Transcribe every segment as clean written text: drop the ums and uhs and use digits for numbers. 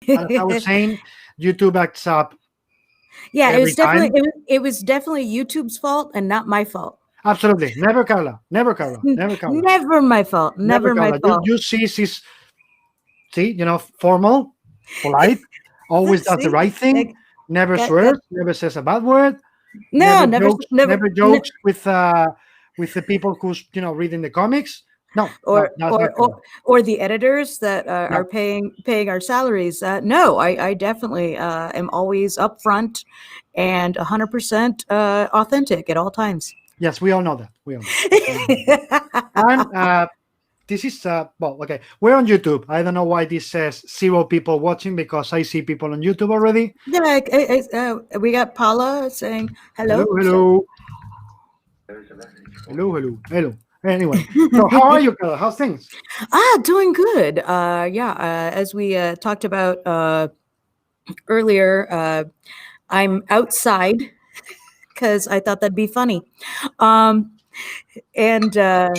As I was saying, YouTube acts up Yeah, every time. it was definitely YouTube's fault and not my fault. Absolutely. Never Carla. Never Carla. Never Carla. Never my fault. Never Never my Carla. fault. You see, she's, formal, polite, always does the See, right thing, like, never got swears, never says a bad word, no, never, never, never jokes with the people who's reading the comics. No, no, or that's not or Carla. or, or the editors that No. are paying our salaries. No, I definitely am always upfront and 100% authentic at all times. Yes, we all know that. We all know that. And this is okay. We're on YouTube. I don't know why this says 0 people watching because I see people on YouTube already. Yeah, we got Paula saying Hello, hello. hello, hello, hello, hello. Anyway, so how are you, Carla? How's things? Doing good. Yeah, as we talked about earlier, I'm outside because I thought that'd be funny. Um, and I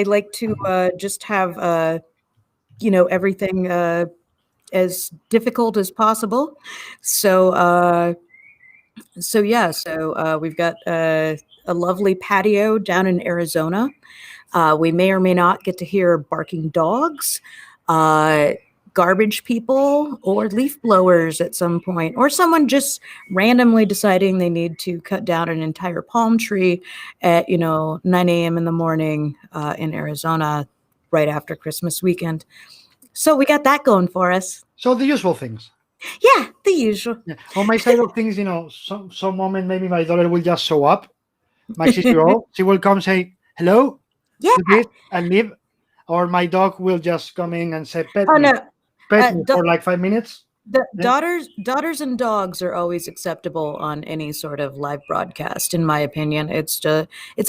like to just have everything as difficult as possible. So we've got a lovely patio down in Arizona. We may or may not get to hear barking dogs, uh, garbage people, or leaf blowers at some point, or someone just randomly deciding they need to cut down an entire palm tree at 9 a.m. in the morning in Arizona right after Christmas weekend. So we got that going for us. So the usual things. Yeah, the usual. Yeah. On my side of things, some moment maybe my daughter will just show up. My 6-year-old, she will come say hello, Yeah. to this and leave, or my dog will just come in and say pet Oh me, no. pet me for like 5 minutes. The Yeah. daughters and dogs are always acceptable on any sort of live broadcast, in my opinion. It's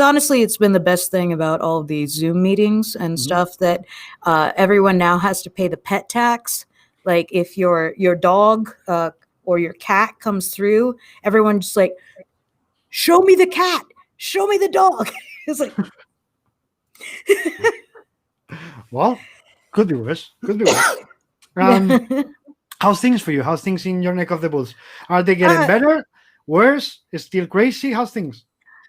honestly, it's been the best thing about all of these Zoom meetings and Mhm. stuff that everyone now has to pay the pet tax. Like if your dog or your cat comes through, everyone's just like, show me the cat, show me the dog. It's like, Well, could be worse. Could be worse. Um, yeah. how's things for you? How's things in your neck of the woods? Are they getting Uh, better? Worse? Is still crazy? How's things?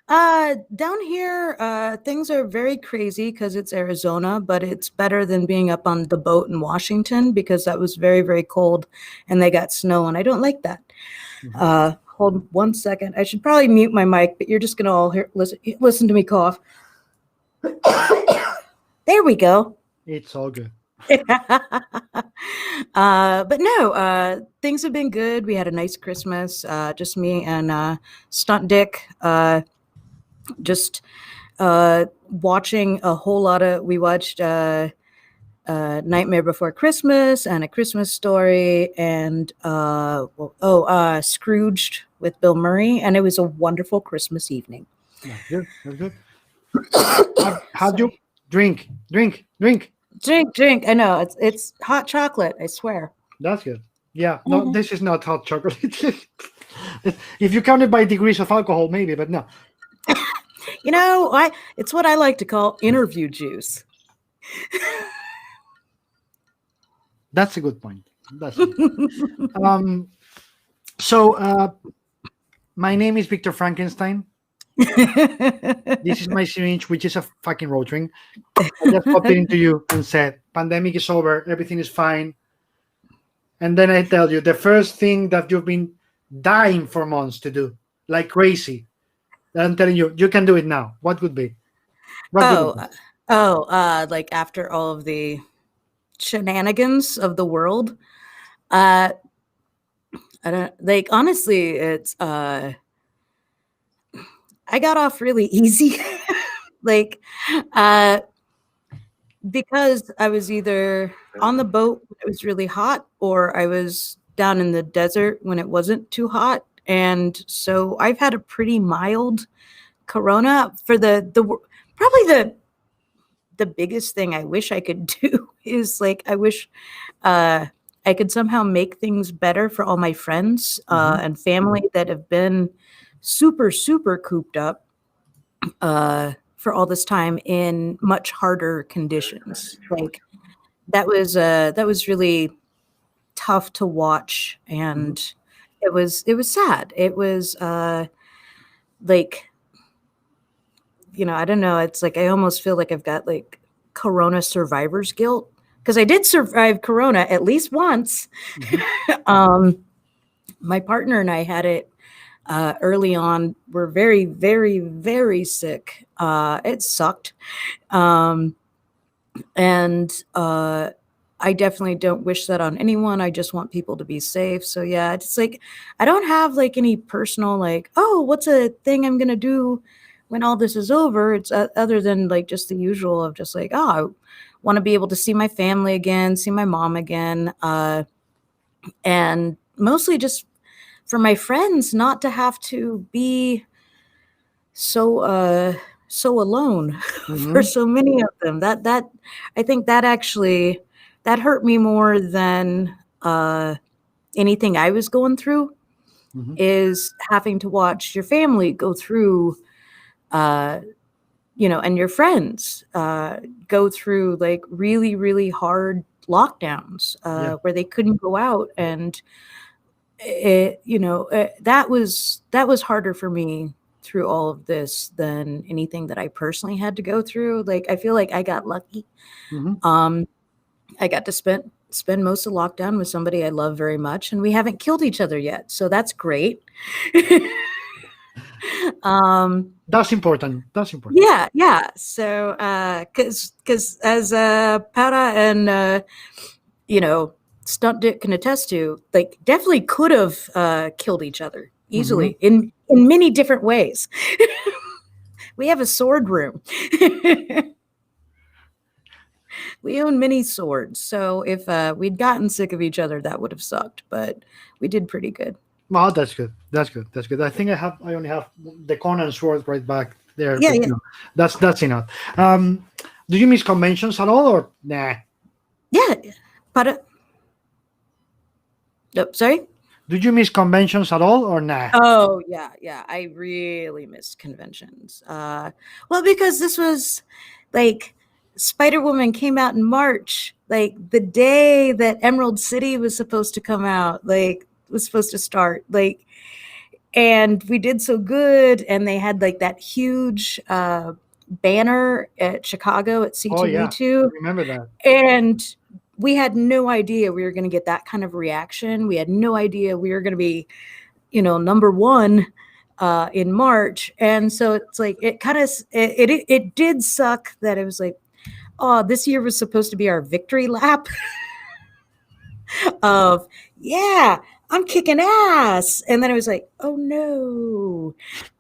Down here, things are very crazy because it's Arizona, but it's better than being up on the boat in Washington because that was very, very cold and they got snow, and I don't like that. Mhm. Hold 1 second. I should probably mute my mic, but you're just gonna all listen to me cough. There we go. It's all good. But no, things have been good. We had a nice Christmas, just me and Stunt Dick. Just watching a whole lot of. We watched Nightmare Before Christmas and A Christmas Story and Scrooged with Bill Murray, and it was a wonderful Christmas evening. That's good. That's good. Have you Sorry. drink? Drink. I know it's hot chocolate. I swear. That's good. Yeah. No, this is not hot chocolate. If you count it by degrees of alcohol, maybe, but no. It's what I like to call interview juice. That's a good point. That's a good point. So my name is Victor Frankenstein. This is my syringe, which is a fucking rotring. I just popped it into you and said, pandemic is over, everything is fine. And then I tell you, the first thing that you've been dying for months to do, like crazy. I'm telling you, you can do it now. What would be? What would it be? Like after all of the shenanigans of the world, I don't like. Honestly, it's I got off really easy, like because I was either on the boat when it was really hot, or I was down in the desert when it wasn't too hot, and so I've had a pretty mild corona for probably the biggest thing I wish I could do is like I wish I could somehow make things better for all my friends and family that have been super super cooped up for all this time in much harder conditions. Like that was really tough to watch, and it was sad. It was like, I don't know. It's like I almost feel like I've got like Corona survivor's guilt, because I did survive Corona at least once. My partner and I had it early on. We're very, very, very sick. It sucked. And I definitely don't wish that on anyone. I just want people to be safe. So yeah, it's like I don't have like any personal like, oh, what's a thing I'm gonna do when all this is over. It's other than like just the usual of just like, oh, I want to be able to see my family again, see my mom again, and mostly just for my friends not to have to be so alone for so many of them. That I think that actually that hurt me more than anything I was going through, is having to watch your family go through and your friends go through like really, really hard lockdowns where they couldn't go out. And that was harder for me through all of this than anything that I personally had to go through. Like, I feel like I got lucky. I got to spend most of lockdown with somebody I love very much, and we haven't killed each other yet. So that's great. That's important. Yeah. So, cause as Para and Stunt Dick can attest to, like, definitely could have killed each other easily in many different ways. We have a sword room. We own many swords. So if we'd gotten sick of each other, that would have sucked. But we did pretty good. Well, that's good. I think I only have the Conan sword right back there. Yeah, but, yeah. That's enough. Do you miss conventions at all, or nah? Yeah, but sorry. Did you miss conventions at all, or nah? Oh yeah. I really missed conventions. Well, because this was like Spider-Woman came out in March, like the day that Emerald City was supposed to come out, like was supposed to start, like, and we did so good, and they had like that huge banner at Chicago at C2E2. Oh yeah, I remember that. And we had no idea we were going to get that kind of reaction. We had no idea we were going to be, number one in March. And so it's like, it kind of, it did suck that it was like, oh, this year was supposed to be our victory lap of, yeah, I'm kicking ass. And then it was like, oh no,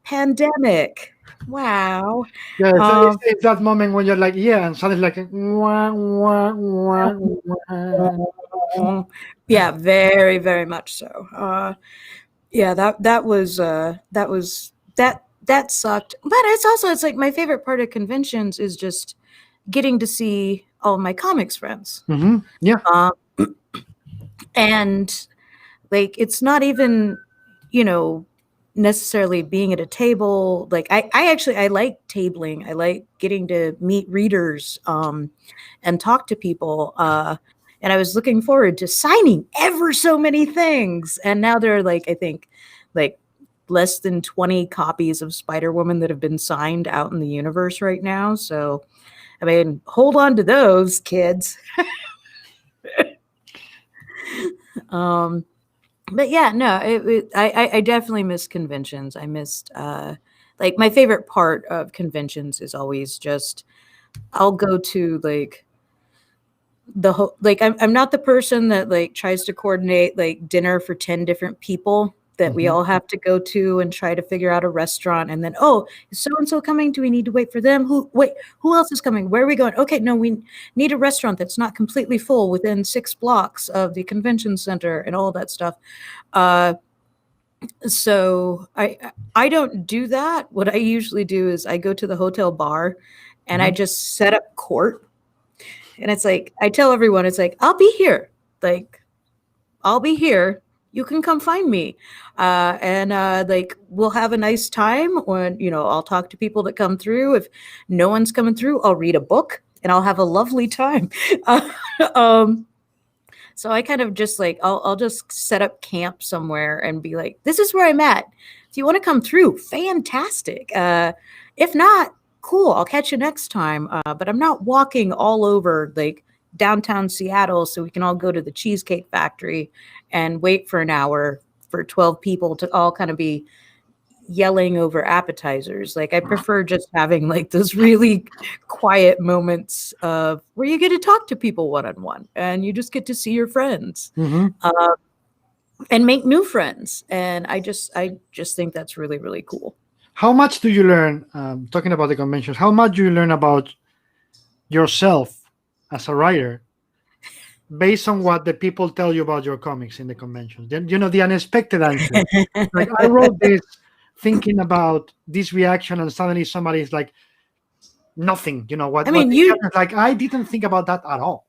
pandemic. Wow. Yeah, it's that moment when you're like, yeah, and suddenly like, wah, wah, wah, wah. Yeah, very, very much so. Yeah, that sucked. But it's like my favorite part of conventions is just getting to see all of my comics friends. Yeah. And like, it's not even, necessarily being at a table. Like I like tabling. I like getting to meet readers and talk to people. And I was looking forward to signing ever so many things. And now there are like, I think like less than 20 copies of Spider-Woman that have been signed out in the universe right now. So, I mean, hold on to those, kids. But yeah, no, I definitely miss conventions. I missed, like, my favorite part of conventions is always just, I'll go to like the whole, like, I'm not the person that like tries to coordinate like dinner for 10 different people that we all have to go to and try to figure out a restaurant. And then, oh, is so-and-so coming? Do we need to wait for them? Who else is coming? Where are we going? Okay, no, we need a restaurant that's not completely full within 6 blocks of the convention center and all that stuff. So I don't do that. What I usually do is I go to the hotel bar and I just set up court. And it's like, I tell everyone, it's like, I'll be here. Like, I'll be here. You can come find me. And like, we'll have a nice time when, I'll talk to people that come through. If no one's coming through, I'll read a book and I'll have a lovely time. So I kind of just like I'll just set up camp somewhere and be like, this is where I'm at. If you want to come through, fantastic. If not, cool. I'll catch you next time. But I'm not walking all over like downtown Seattle so we can all go to the Cheesecake Factory and wait for an hour for 12 people to all kind of be yelling over appetizers. Like I prefer just having like those really quiet moments of where you get to talk to people one-on-one and you just get to see your friends and make new friends. And I just think that's really, really cool. How much do you learn, talking about the conventions, how much do you learn about yourself as a writer based on what the people tell you about your comics in the conventions? Then, the unexpected answer. Like, I wrote this thinking about this reaction, and suddenly somebody's like, nothing. What? I mean, Like, I didn't think about that at all.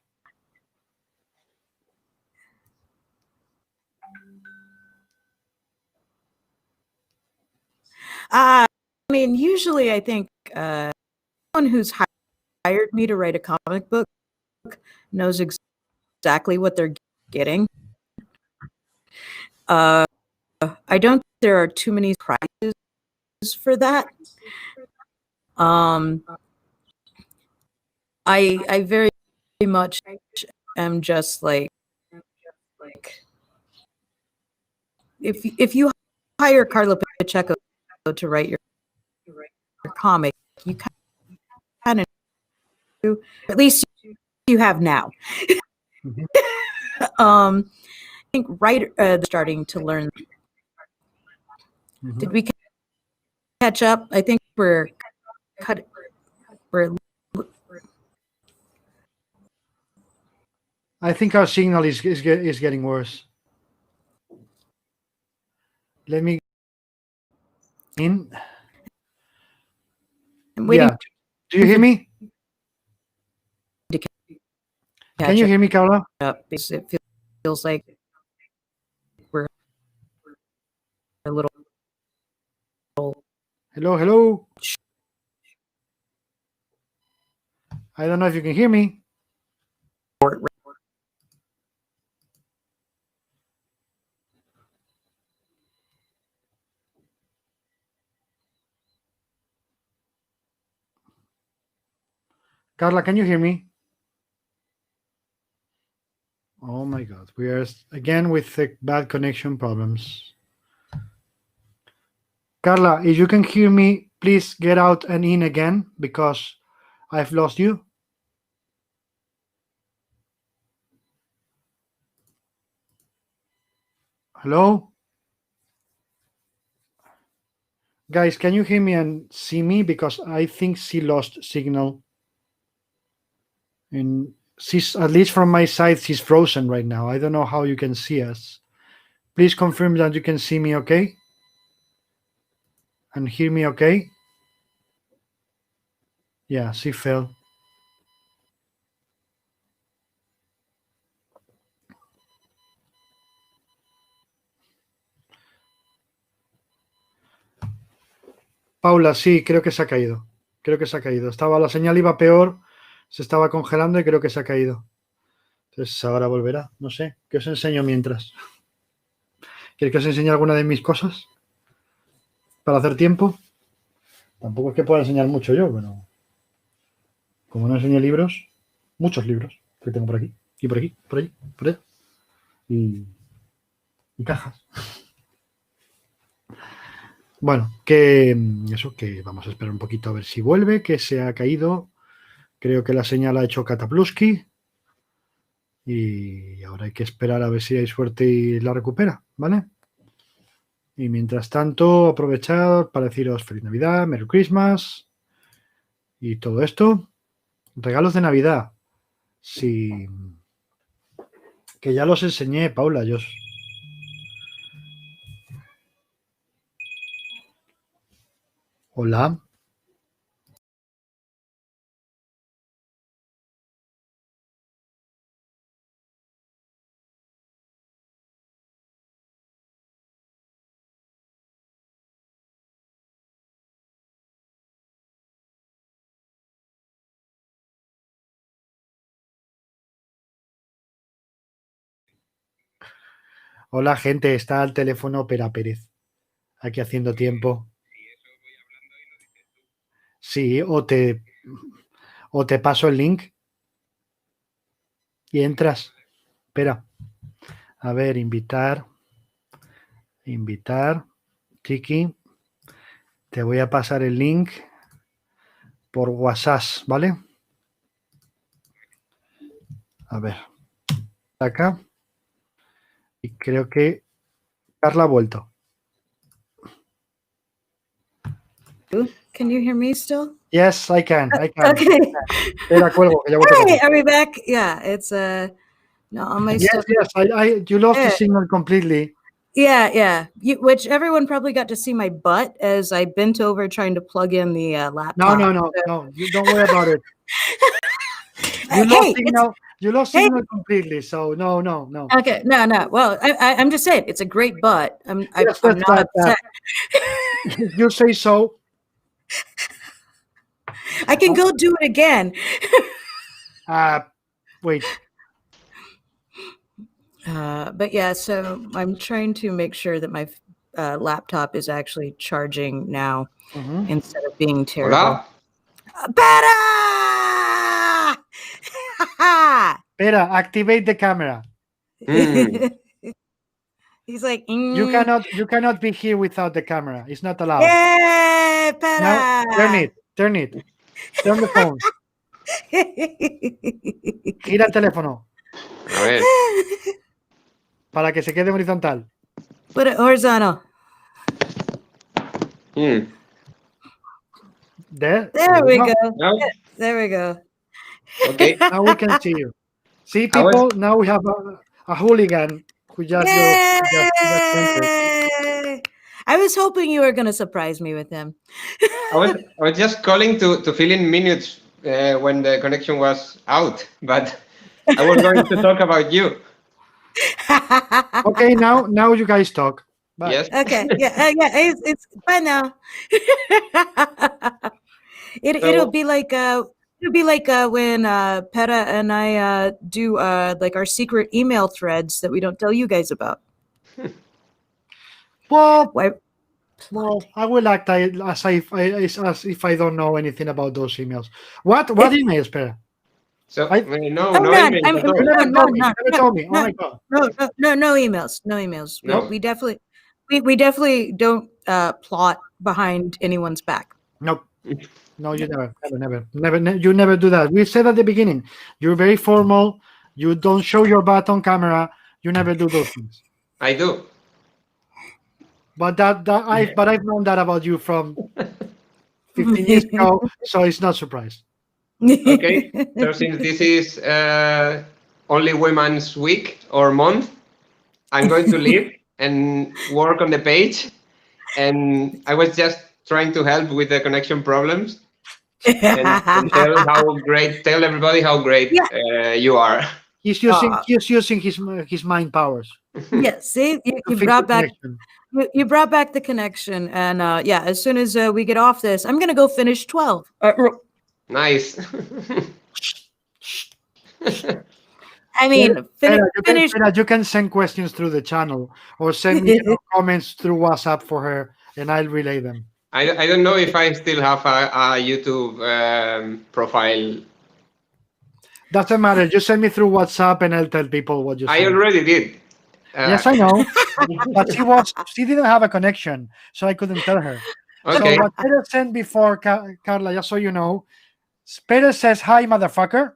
usually I think someone who's hired me to write a comic book knows exactly what they're getting. I don't think there are too many prizes for that. I very much am just like if you hire Carla Pacheco to write your comic, you kind of do, at least you have now. I think starting to learn. Did we catch up? I think we're. I think our signal is getting worse. Let me in. Yeah. Do you hear me? Can you hear me, Carla? It feels like we're a little. Hello. I don't know if you can hear me. Carla, can you hear me? Oh my God, we are again with the bad connection problems. Carla, if you can hear me, please get out and in again because I've lost you. Hello? Guys, can you hear me and see me? Because I think she lost signal. And she's, at least from my side, she's frozen right now. I don't know how you can see us. Please confirm that you can see me okay? And hear me okay? Yeah, she fell. Paula, sí, creo que se ha caído. Estaba, la señal iba peor, se estaba congelando y creo que se ha caído. Entonces ahora volverá. No sé, ¿qué os enseño mientras? ¿Quieres que os enseñe alguna de mis cosas? Para hacer tiempo. Tampoco es que pueda enseñar mucho yo, pero como no enseñé libros, muchos libros que tengo por aquí, y por aquí, por allí, por allá. Y cajas. Bueno, que eso, que vamos a esperar un poquito a ver si vuelve, que se ha caído. Creo que la señal ha hecho Catapluski. Y ahora hay que esperar a ver si hay suerte y la recupera, ¿vale? Y mientras tanto, aprovechad para deciros Feliz Navidad, Merry Christmas y todo esto. Regalos de Navidad. Sí. Que ya los enseñé, Paula. Hola. Hola, gente, está al teléfono Pere Perez. Aquí haciendo tiempo. Sí, o te paso el link y entras. Espera. A ver, invitar. Tiki. Te voy a pasar el link por WhatsApp, ¿vale? A ver. Acá. Y creo que Carla ha vuelto. Can you hear me still? Yes, I can. Okay. Espera, cuelgo, que ya vuelto. Hey, are we back? Yeah, it's no, all my stuff. Yes, you lost the Yeah. signal completely. Yeah. Which everyone probably got to see my butt as I bent over trying to plug in the laptop. No. You don't worry about it. You lost signal completely. So no. Okay, no. Well, I'm just saying it's a great butt. I'm Yes, not upset. You say so. I can go do it again. Wait. But yeah, so I'm trying to make sure that my laptop is actually charging now instead of being terrible. Hola. Better! Pere, activate the camera. He's like, You cannot be here without the camera. It's not allowed. Yay, Pere! Now, turn it. Turn the phone. Gira el teléfono A ver. para que se quede horizontal. Put it horizontal. Hmm. There we go. No? There we go. Okay. Now we can see you. See, people, now we have a hooligan who just Yay! I was hoping you were going to surprise me with him. I was just calling to fill in minutes when the connection was out, but I was going to talk about you. Okay, now you guys talk. Bye. Yes. Okay. Yeah. It's fine now. It'll be like when Pere and I do like our secret email threads that we don't tell you guys about. Well, Why? I will act as if I don't know anything about those emails. What emails, Pere? So I- no Oh, none. emails I mean, at all. You never told me. Oh no, my god. No emails. No emails. No. We definitely don't plot behind anyone's back. Nope. No, you never. You never do that. We said at the beginning, you're very formal. You don't show your butt on camera. You never do those things. I do. But I've known that about you from 15 years ago, so it's not surprise. Okay. So since this is only Women's Week or month, I'm going to leave and work on the page. And I was just trying to help with the connection problems and tell everybody how great you are. He's using his mind powers. Yeah, see, you brought back you brought back the connection, and as soon as we get off this, I'm gonna go finish 12. Nice. I mean, finish. You can send questions through the channel or send me your comments through WhatsApp for her, and I'll relay them. I don't know if I still have a YouTube profile. Doesn't matter. Just send me through WhatsApp, and I'll tell people what you said. I already did. Yes, I know. But she didn't have a connection, so I couldn't tell her. Okay. So what Pere sent before, Carla, just so you know, Pere says, "Hi, motherfucker."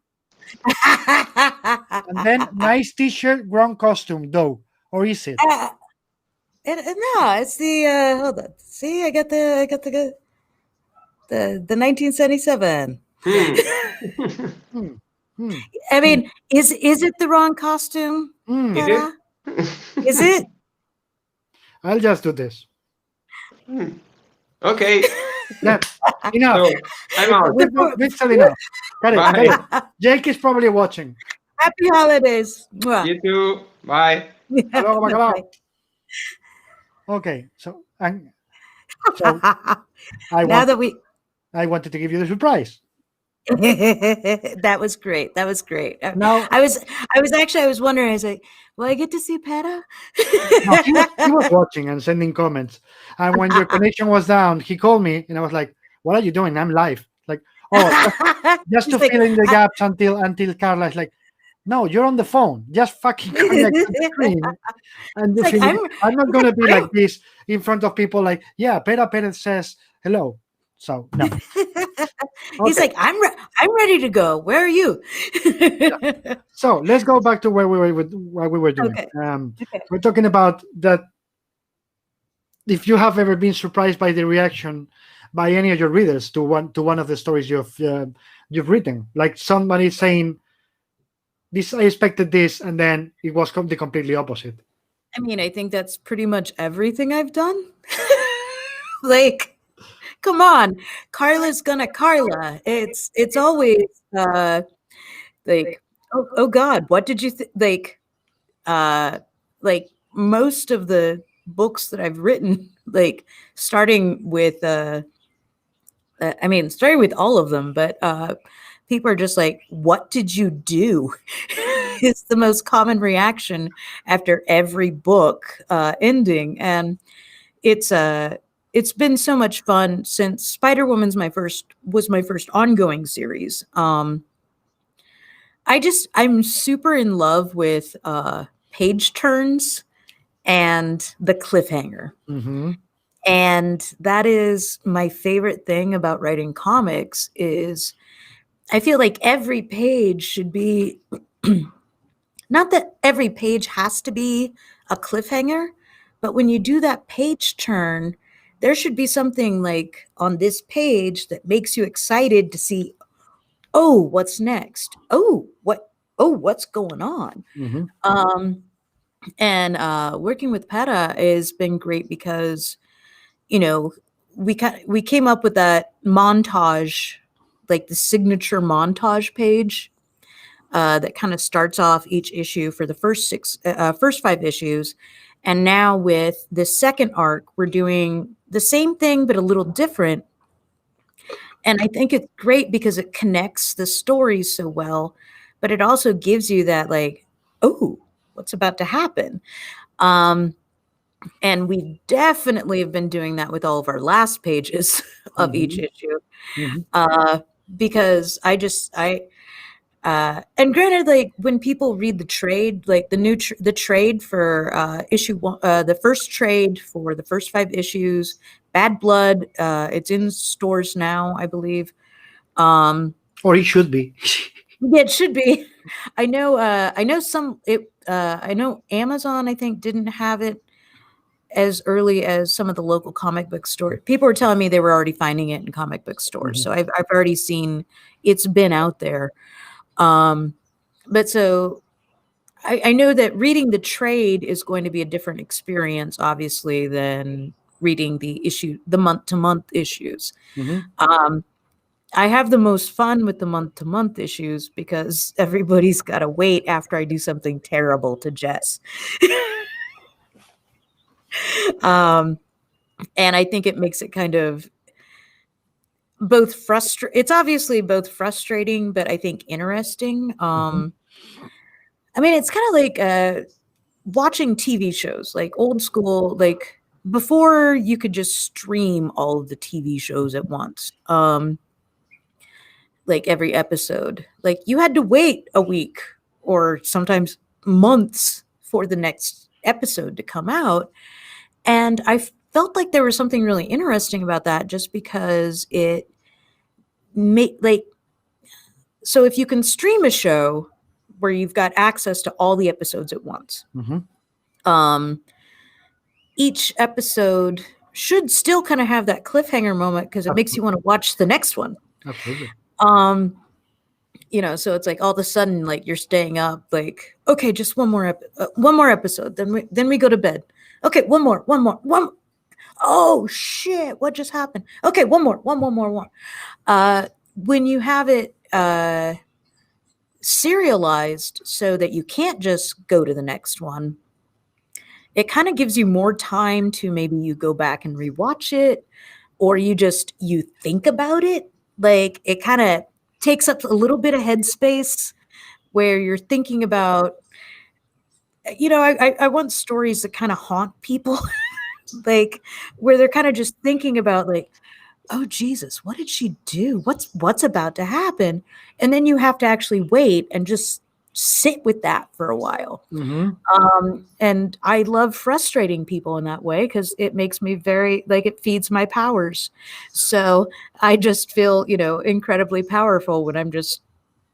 And then nice t-shirt, wrong costume, though. Or is it? No, it's the hold on. See, I got the 1977. I mean, is it the wrong costume? Is it? Is it? I'll just do this. Okay. Yeah, enough. So, I'm out. We've said enough. Got it. Jake is probably watching. Happy holidays. Mwah. You too. Bye. Hello, bacalao. Okay, so I wanted to give you the surprise. That was great. That was great. Now, I was I was wondering. I was like, will I get to see Peta? no, he was watching and sending comments. And when your connection was down, he called me, and I was like, "What are you doing? I'm live." Like, oh, just He's to like, fill in the gaps until Carla is like, "No, you're on the phone. Just fucking connect to the screen and do it's like finish. I'm not he's gonna like, be like this in front of people. Like, yeah, Pere Perez says hello. So no, he's okay. like, I'm ready to go. Where are you? So let's go back to where we were with what we were doing. Okay. Okay. We're talking about that. If you have ever been surprised by the reaction by any of your readers to one of the stories you've written, like somebody saying, "This I expected this," and then it was the completely opposite. I mean, I think that's pretty much everything I've done. Like, come on, Carla's gonna Carla. It's always like, oh God, what did you think? Like most of the books that I've written, like starting with starting with all of them, but people are just like, what did you do? It's the most common reaction after every book ending. And it's been so much fun since Spider-Woman's was my first ongoing series. I'm super in love with page turns and the cliffhanger. Mm-hmm. And that is my favorite thing about writing comics is I feel like every page should be not that every page has to be a cliffhanger, but when you do that page turn, there should be something like on this page that makes you excited to see, oh, what's next? What's going on? Mm-hmm. And working with Peta has been great because, you know, we came up with that montage, like the signature montage page that kind of starts off each issue for the first 5 issues. And now with the second arc, we're doing the same thing, but a little different. And I think it's great because it connects the stories so well, but it also gives you that like, oh, what's about to happen? And we definitely have been doing that with all of our last pages of each issue. Mm-hmm. Because and granted, like when people read the trade, like the trade for issue one, the first trade for the first 5 issues, Bad Blood, it's in stores now, I believe. Or it should be. Yeah, it should be. I know I know Amazon, I think, didn't have it as early as some of the local comic book stores. People were telling me they were already finding it in comic book stores. So I've already seen it's been out there. But so I know that reading the trade is going to be a different experience, obviously, than reading the month-to-month issues. Mm-hmm. I have the most fun with the month-to-month issues because everybody's got to wait after I do something terrible to Jess. And I think it makes it kind of both it's obviously both frustrating, but I think interesting. I mean, it's kind of like watching TV shows, like old school, like before you could just stream all of the TV shows at once. Like every episode, like you had to wait a week or sometimes months for the next episode to come out. And I felt like there was something really interesting about that just because it made like, so if you can stream a show where you've got access to all the episodes at once, each episode should still kind of have that cliffhanger moment because it makes you want to watch the next one. Absolutely. You know, so it's like all of a sudden, like you're staying up, like, okay, just one more episode. Then we go to bed. Okay, one more. Oh shit! What just happened? Okay, one more. When you have it serialized so that you can't just go to the next one, it kind of gives you more time to maybe you go back and rewatch it, or you think about it. Like it kind of takes up a little bit of headspace where you're thinking about, I want stories that kind of haunt people, like where they're kind of just thinking about like, oh Jesus, what did she do? What's about to happen? And then you have to actually wait and just sit with that for a while. And I love frustrating people in that way because it makes me it feeds my powers. So I just feel, incredibly powerful when I'm just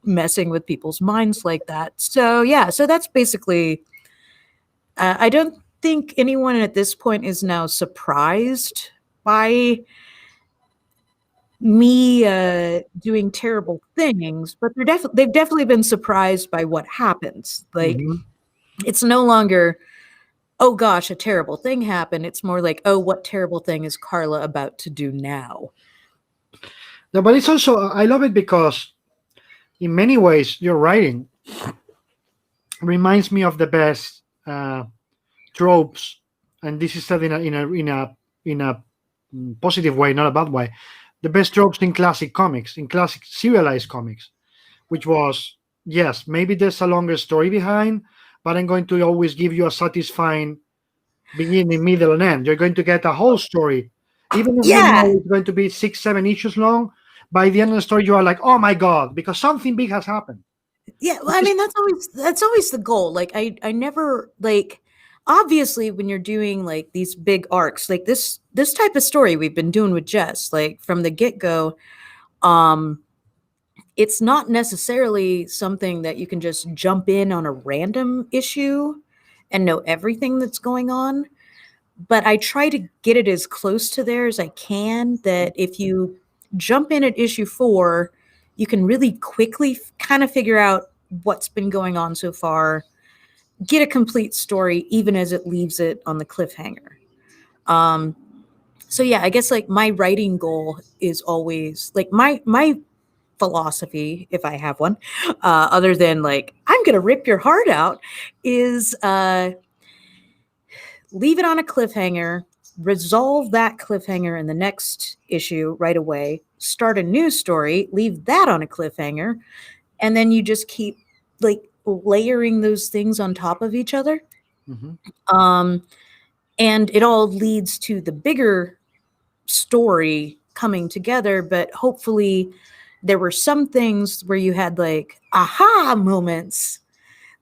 messing with people's minds like that. So yeah, so that's basically, I don't think anyone at this point is now surprised by me doing terrible things, but they've definitely been surprised by what happens. Like it's no longer, oh gosh, a terrible thing happened. It's more like, oh, what terrible thing is Karla about to do now? No, but it's also, I love it because in many ways your writing reminds me of the best tropes, and this is said in a positive way, not a bad way. The best tropes in classic comics, in classic serialized comics, which was, yes, maybe there's a longer story behind, but I'm going to always give you a satisfying beginning, middle, and end. You're going to get a whole story, even if you know it's going to be 6-7 issues long. By the end of the story, you are like, oh my god, because something big has happened. Yeah, well, I mean that's always the goal. Like I never like, obviously when you're doing like these big arcs like this type of story we've been doing with Jess, like from the get-go, it's not necessarily something that you can just jump in on a random issue and know everything that's going on. But I try to get it as close to there as I can, that if you jump in at issue 4, you can really quickly kind of figure out what's been going on so far, get a complete story, even as it leaves it on the cliffhanger. So yeah, I guess like my writing goal is always like my philosophy, if I have one, other than like, I'm going to rip your heart out, is leave it on a cliffhanger, resolve that cliffhanger in the next issue right away, start a new story, leave that on a cliffhanger, and then you just keep like layering those things on top of each other. And it all leads to the bigger story coming together. But hopefully there were some things where you had like aha moments,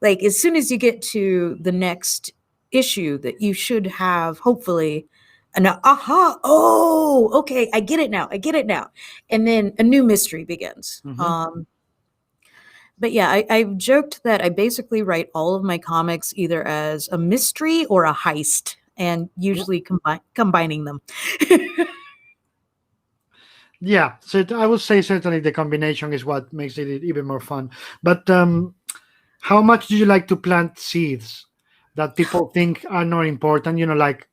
like as soon as you get to the next issue, that you should have hopefully an aha, oh okay, I get it now, and then a new mystery begins. But yeah, I've joked that I basically write all of my comics either as a mystery or a heist, and usually combining them. Yeah, so I would say certainly the combination is what makes it even more fun. But how much do you like to plant seeds that people think are not important? Like,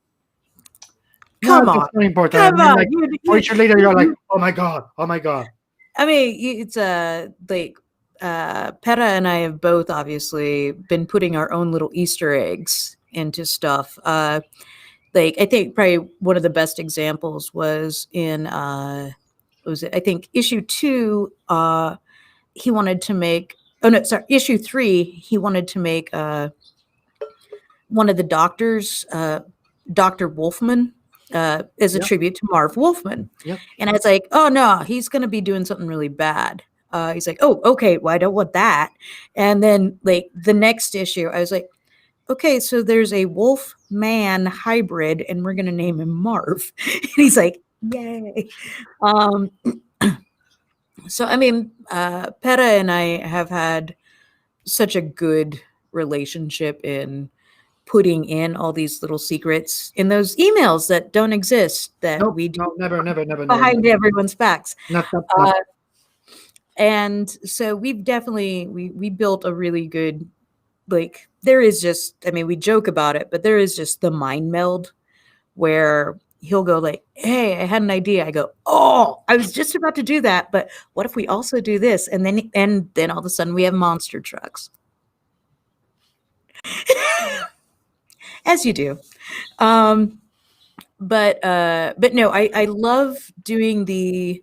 Come no, on, that's not important. come And then, on. like, 4 years later, you're like, oh my god. I mean, it's like Pere and I have both obviously been putting our own little Easter eggs into stuff. Like I think probably one of the best examples was in I think issue 2. He wanted to make issue 3. He wanted to make one of the doctors, Dr. Wolfman, as a tribute to Marv Wolfman. Yep. And I was like, oh no, he's going to be doing something really bad. He's like, oh, okay, well, I don't want that. And then like the next issue, I was like, okay, so there's a wolf-man hybrid and we're going to name him Marv. And he's like, yay. So, I mean, Pere and I have had such a good relationship in putting in all these little secrets in those emails that don't exist, that we do never behind everyone's backs. Not. And so we've definitely, we built a really good, like, there is just, I mean, we joke about it, but there is just the mind meld where he'll go like, hey, I had an idea. I go, oh, I was just about to do that, but what if we also do this? And then all of a sudden we have monster trucks. As you do. But no, I love doing the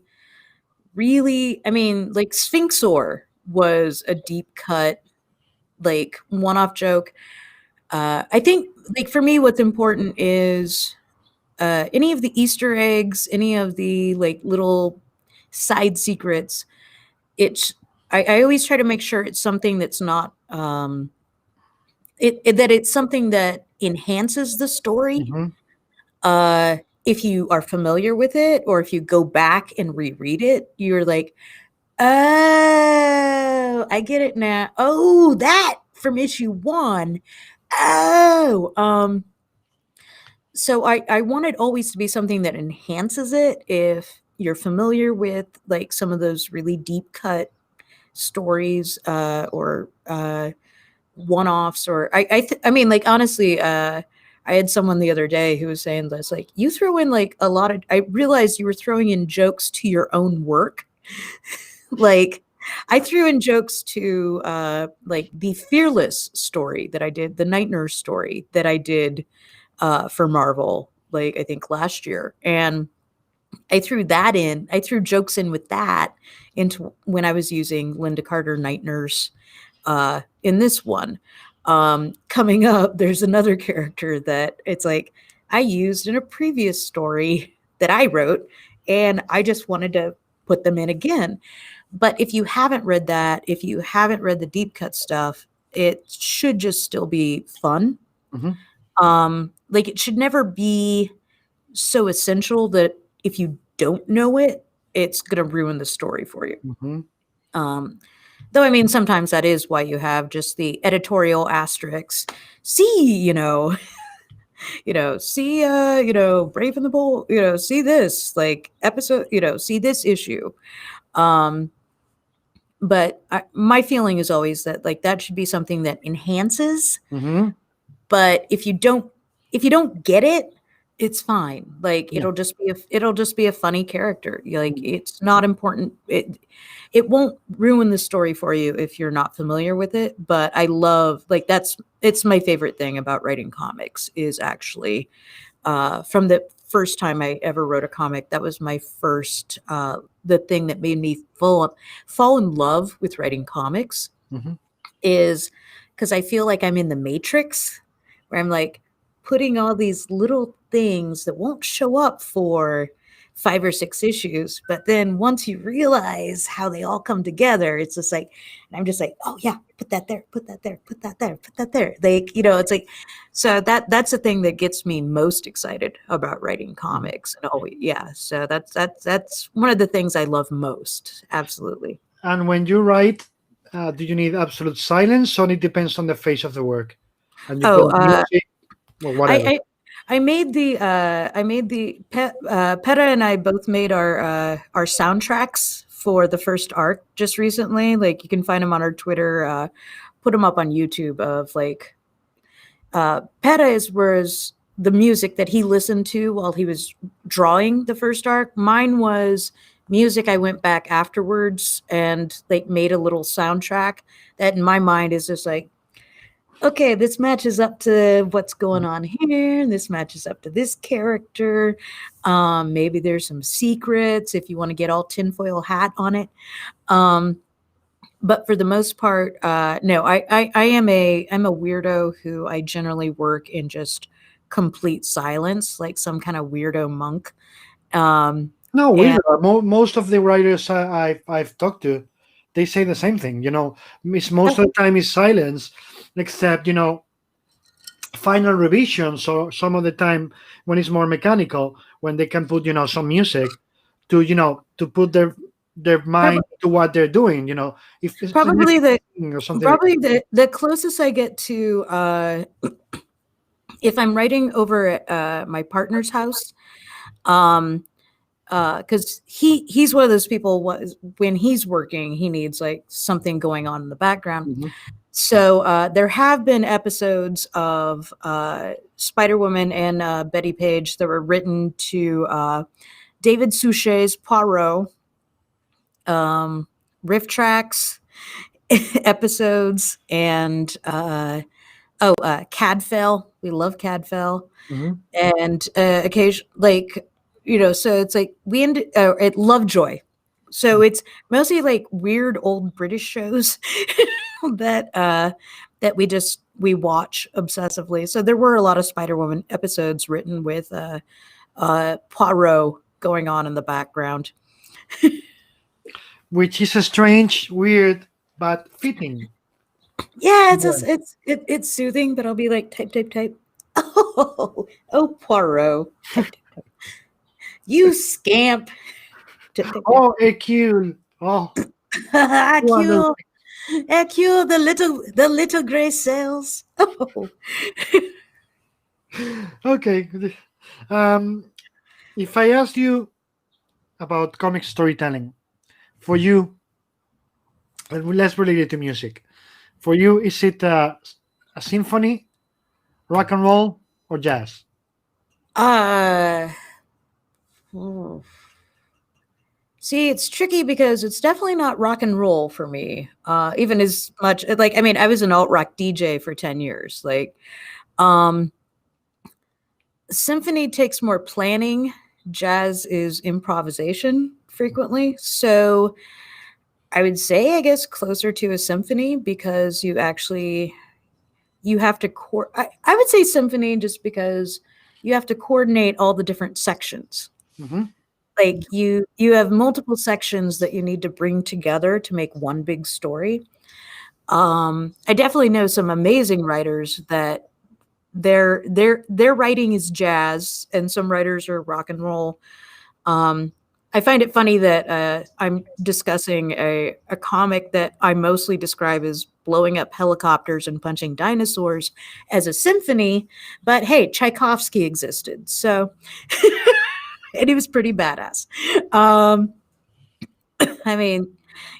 really, I mean, like Sphinxor was a deep cut, like one-off joke. I think, like for me, what's important is any of the Easter eggs, any of the like little side secrets. It's I always try to make sure it's something that's not that it's something that enhances the story. Mm-hmm. If you are familiar with it, or if you go back and reread it, you're like, oh, I get it now. Oh, that from issue 1. Oh, so I want it always to be something that enhances it. If you're familiar with like some of those really deep cut stories, or one-offs, or I mean, like honestly, I had someone the other day who was saying this, like, you throw in like a lot of, I realized you were throwing in jokes to your own work. Like I threw in jokes to like the Fearless story that I did, the Night Nurse story that I did for Marvel, like I think last year. And I threw jokes in with that into when I was using Linda Carter Night Nurse in this one. Coming up, there's another character that it's like I used in a previous story that I wrote, and I just wanted to put them in again. But if you haven't read that, if you haven't read the deep cut stuff, it should just still be fun. Mm-hmm. Like it should never be so essential that if you don't know it, it's going to ruin the story for you. Mm-hmm. Though, I mean, sometimes that is why you have just the editorial asterisks. See, see, Brave and the Bold, see this like episode, see this issue. But my feeling is always that like that should be something that enhances. Mm-hmm. But if you don't get it, it's fine. Like Yeah. it'll just be a funny character. Like it's not important. It won't ruin the story for you if you're not familiar with it. But I love like it's my favorite thing about writing comics is actually from the first time I ever wrote a comic. That was my first the thing that made me fall in love with writing comics. Mm-hmm. Is because I feel like I'm in the Matrix, where I'm like putting all these little things that won't show up for 5 or 6 issues, but then once you realize how they all come together, it's just like, and I'm just like, oh yeah, put that there, put that there, put that there, put that there. Like, it's like, so that's the thing that gets me most excited about writing comics. And so that's one of the things I love most. Absolutely. And when you write, do you need absolute silence, or it depends on the phase of the work? And you put music or whatever. I made the Pere and I both made our soundtracks for the first arc just recently. Like you can find them on our Twitter, put them up on YouTube of like Perez was the music that he listened to while he was drawing the first arc. Mine was music I went back afterwards and like made a little soundtrack that in my mind is just like, okay, this matches up to what's going on here. This matches up to this character. Maybe there's some secrets if you want to get all tinfoil hat on it. But for the most part, no, I'm a weirdo who I generally work in just complete silence, like some kind of weirdo monk. No, we are. Most of the writers I've talked to, they say the same thing. It's most of the time is silence, except final revision. So some of the time when it's more mechanical, when they can put some music to put their mind to what they're doing. If it's probably something the closest I get to if I'm writing over at my partner's house. Because he's one of those people. When he's working, he needs like something going on in the background. Mm-hmm. So there have been episodes of Spider-Woman and Bettie Page that were written to David Suchet's Poirot riff tracks episodes, and Cadfael. We love Cadfael, and occasion like. So it's like we ended at Lovejoy. So it's mostly like weird old British shows that that we watch obsessively. So there were a lot of Spider-Woman episodes written with Poirot going on in the background. Which is a strange, weird, but fitting. Yeah, Yeah. it's soothing, but I'll be like type type type. Oh Poirot. Type, type, type. You scamp. Type, type, type. Oh, Hercule. Oh, Hercule, Hercule, the little gray cells. Oh. okay. If I ask you about comic storytelling, for you, let's relate it to music. For you, is it a symphony, rock and roll, or jazz? Uh See, it's tricky because it's definitely not rock and roll for me. Even as much like I mean, I was an alt rock DJ for 10 years. Like um symphony takes more planning, jazz is improvisation frequently. So I would say I guess closer to a symphony because you have to I would say symphony just because you have to coordinate all the different sections. Mm-hmm. Like you have multiple sections that you need to bring together to make one big story. I definitely know some amazing writers that their writing is jazz and some writers are rock and roll. I find it funny that I'm discussing a comic that I mostly describe as blowing up helicopters and punching dinosaurs as a symphony, but hey, Tchaikovsky existed. So and he was pretty badass. I mean,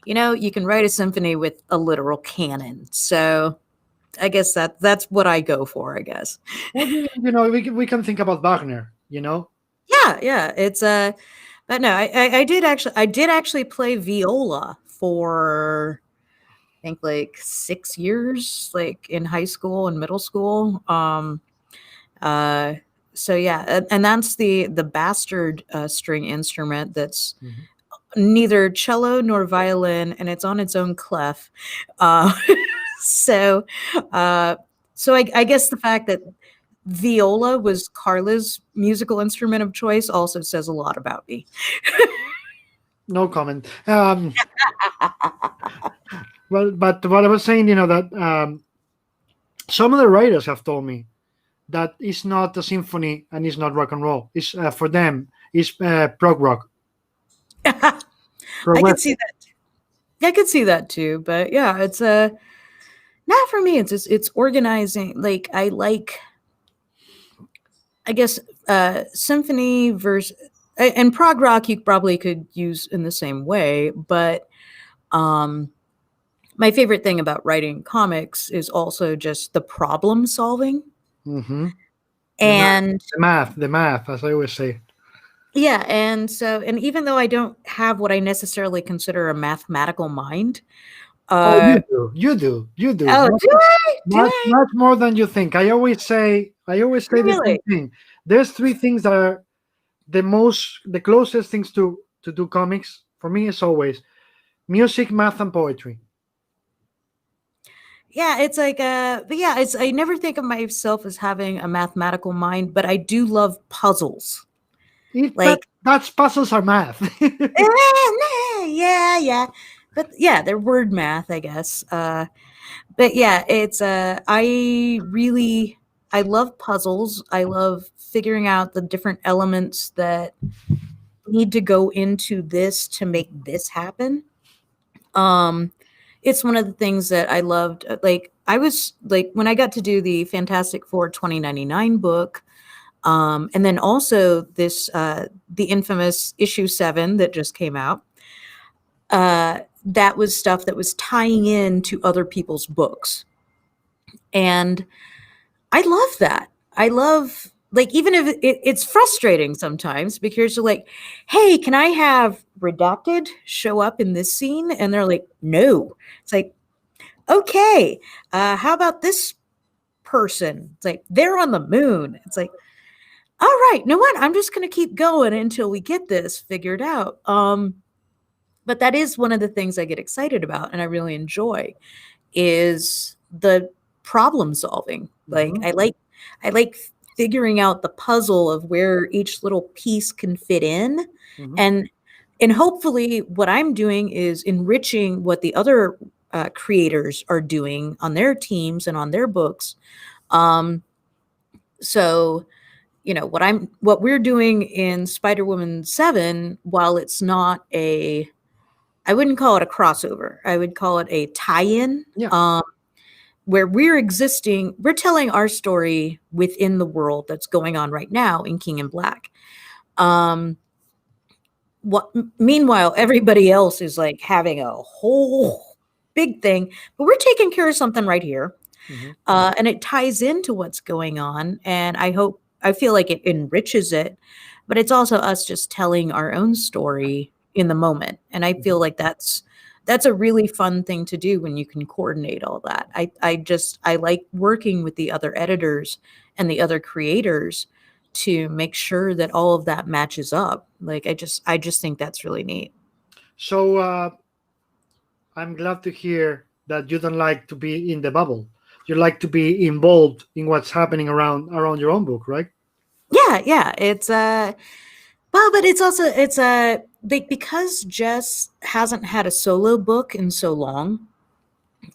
you can write a symphony with a literal canon. So I guess that's what I go for, I guess. Well, we can think about Wagner. Yeah. It's but no, I did actually play viola for I think like 6 years, like in high school and middle school. So yeah, and that's the bastard string instrument that's neither cello nor violin, and it's on its own clef. So I guess the fact that viola was Carla's musical instrument of choice also says a lot about me. No comment. Well, but what I was saying, that some of the writers have told me that it's not a symphony and it's not rock and roll. It's for them, it's prog rock. I could see that. I could see that too, but yeah, it's not for me. It's organizing. Like I guess symphony versus and prog rock you probably could use in the same way, but my favorite thing about writing comics is also just the problem solving. Mm-hmm. And the math, as I always say. Yeah, and even though I don't have what I necessarily consider a mathematical mind, you do. Oh, Much more than you think. I always say Really? the same thing. There's three things that are the closest things to do comics for me is always music, math, and poetry. Yeah, it's like but yeah, I never think of myself as having a mathematical mind, but I do love puzzles. That's puzzles are math. Yeah. But yeah, they're word math, I guess. But yeah, it's I love puzzles. I love figuring out the different elements that need to go into this to make this happen. It's one of the things that I loved. Like I was like when I got to do the Fantastic Four 2099 book, and then also this the infamous issue 7 that just came out. That was stuff that was tying in to other people's books. And I love that. I love, like, even if it's frustrating sometimes because you're like, hey, can I have Redacted show up in this scene? And they're like, no. It's like, okay, how about this person? It's like, they're on the moon. It's like, all right, you know what? I'm just going to keep going until we get this figured out. But that is one of the things I get excited about and I really enjoy is the problem solving. Like I like figuring out the puzzle of where each little piece can fit in. And hopefully what I'm doing is enriching what the other creators are doing on their teams and on their books. So what we're doing in Spider-Woman 7, while it's not I wouldn't call it a crossover. I would call it a tie-in. Yeah. Where we're telling our story within the world that's going on right now in King in Black. Meanwhile, everybody else is like having a whole big thing, but we're taking care of something right here. And it ties into what's going on. And I feel like it enriches it, but it's also us just telling our own story in the moment. And I feel like that's a really fun thing to do when you can coordinate all that. I like working with the other editors and the other creators to make sure that all of that matches up. Like I just think that's really neat. So I'm glad to hear that you don't like to be in the bubble. You like to be involved in what's happening around your own book, right? Yeah. It's but it's also because Jess hasn't had a solo book in so long.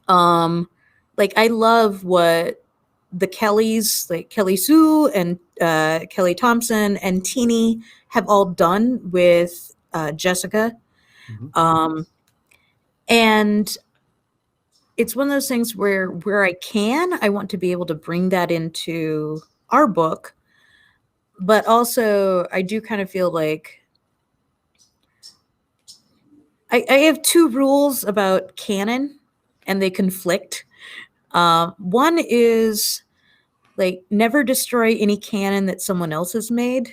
Like I love what the Kellys, like Kelly Sue and Kelly Thompson and Teeny have all done with Jessica. And it's one of those things where I want to be able to bring that into our book. But also I do kind of feel like I have two rules about canon and they conflict. One is like never destroy any canon that someone else has made.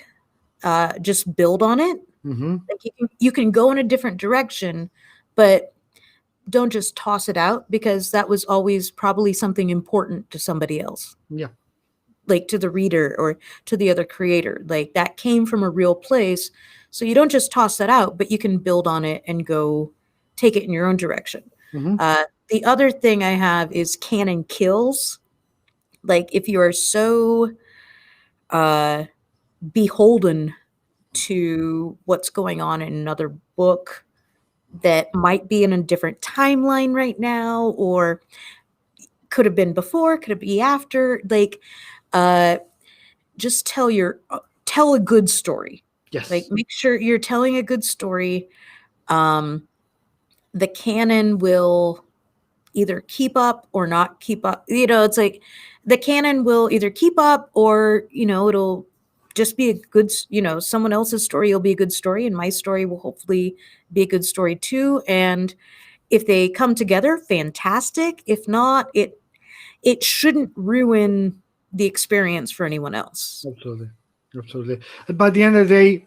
Just build on it. Like you can go in a different direction, but don't just toss it out because that was always probably something important to somebody else. Yeah. Like to the reader or to the other creator. Like that came from a real place. So you don't just toss that out, but you can build on it and go take it in your own direction. The other thing I have is canon kills. Like if you are so beholden to what's going on in another book that might be in a different timeline right now, or could have been before, could it be after, like just tell a good story. Yes. Like make sure you're telling a good story. The canon will either keep up or not keep up. It's like the canon will either keep up or, it'll just be a good, someone else's story will be a good story and my story will hopefully be a good story too. And if they come together, fantastic. If not, it shouldn't ruin the experience for anyone else. Absolutely. But at the end of the day,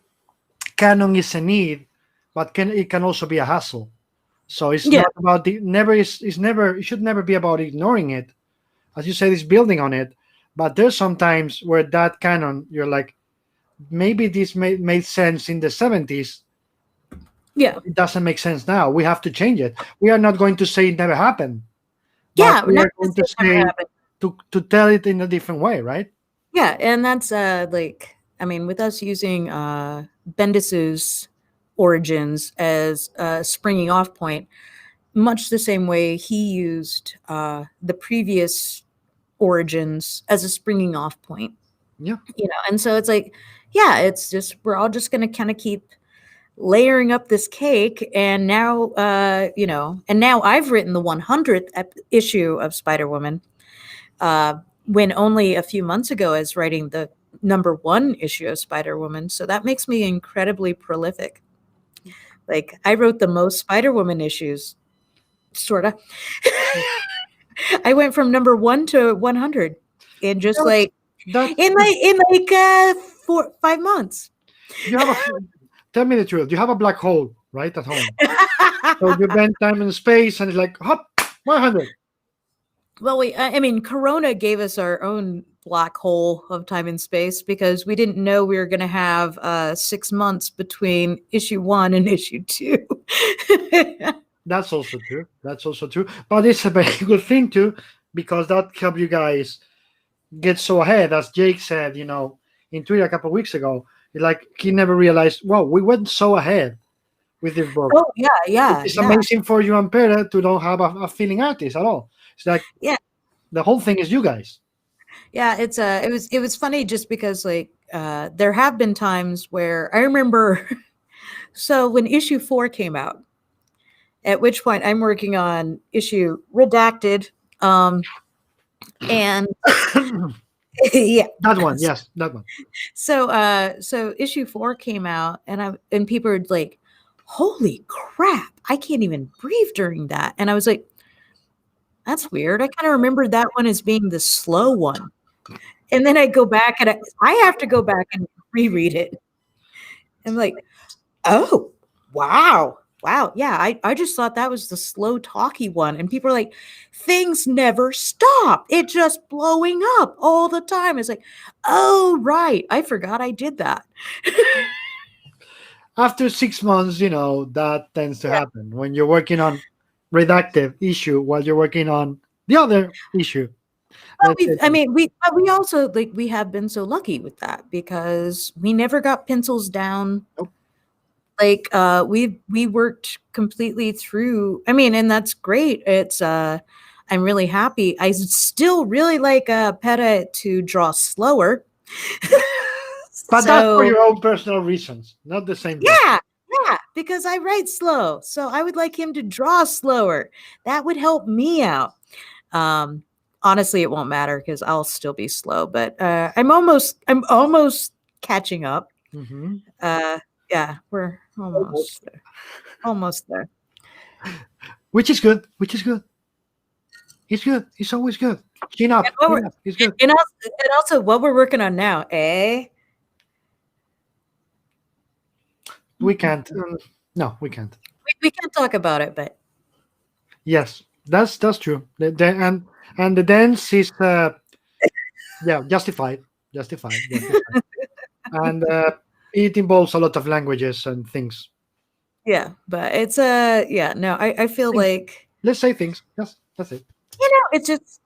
canon is a need, but it can also be a hassle. So it's not about it should never be about ignoring it. As you said, it's building on it. But there's sometimes where that canon, you're like, maybe this made sense in the 70s. Yeah. It doesn't make sense now. We have to change it. We are not going to say it never happened. Yeah. We are going to say to tell it in a different way, right? Yeah. And that's with us using Bendis's origins as a springing off point, much the same way he used the previous origins as a springing off point. Yeah. And so it's like, it's just, we're all just going to kind of keep layering up this cake. And now, and now I've written the 100th issue of Spider-Woman, when only a few months ago I was writing the #1 issue of Spider-Woman. So that makes me incredibly prolific. Like I wrote the most Spider-Woman issues, sort of. I went from #1 to 100 in just in 5 months. Tell me the truth. You have a black hole right at home. So you bend time and space, and it's like hop 100. Well, Corona gave us our own black hole of time and space because we didn't know we were going to have 6 months between issue 1 and issue 2. That's also true. That's also true. But it's a very good thing too, because that helped you guys get so ahead. As Jake said, in Twitter a couple of weeks ago, like he never realized, wow, we went so ahead with this book. Oh yeah. It's amazing for you and Pere to don't have a feeling artist at all. It's like the whole thing is you guys. Yeah, it was funny just because like there have been times where I remember so when issue 4 came out, at which point I'm working on issue redacted, and yeah, That one, yes, that one. so issue 4 came out, and people were like, "Holy crap! I can't even breathe during that." And I was like, "That's weird. I kind of remembered that one as being the slow one." And then I go back and I have to go back and reread it. I'm like, "Oh, wow. Yeah, I just thought that was the slow talky one." And people are like, "Things never stop. It's just blowing up all the time." It's like, "Oh, right. I forgot I did that." After 6 months, that tends to happen when you're working on redacted issue while you're working on the other issue. Well, we also like we have been so lucky with that because we never got pencils down. Nope. Like we worked completely through. I mean, and that's great. It's I'm really happy. I still really like Pere to draw slower. But that's for your own personal reasons, not the same thing. Yeah, because I write slow. So I would like him to draw slower. That would help me out. Honestly, it won't matter because I'll still be slow, but I'm almost catching up. Mm-hmm. Yeah, we're almost there. Which is good. It's good. It's always good. Chin up. It's good. And also what we're working on now, eh? We can't. No, we can't. We can't talk about it, but yes, that's true. And the dance is justified. And it involves a lot of languages and things. Yeah, but it's no, I feel like let's say things. Yes, that's it.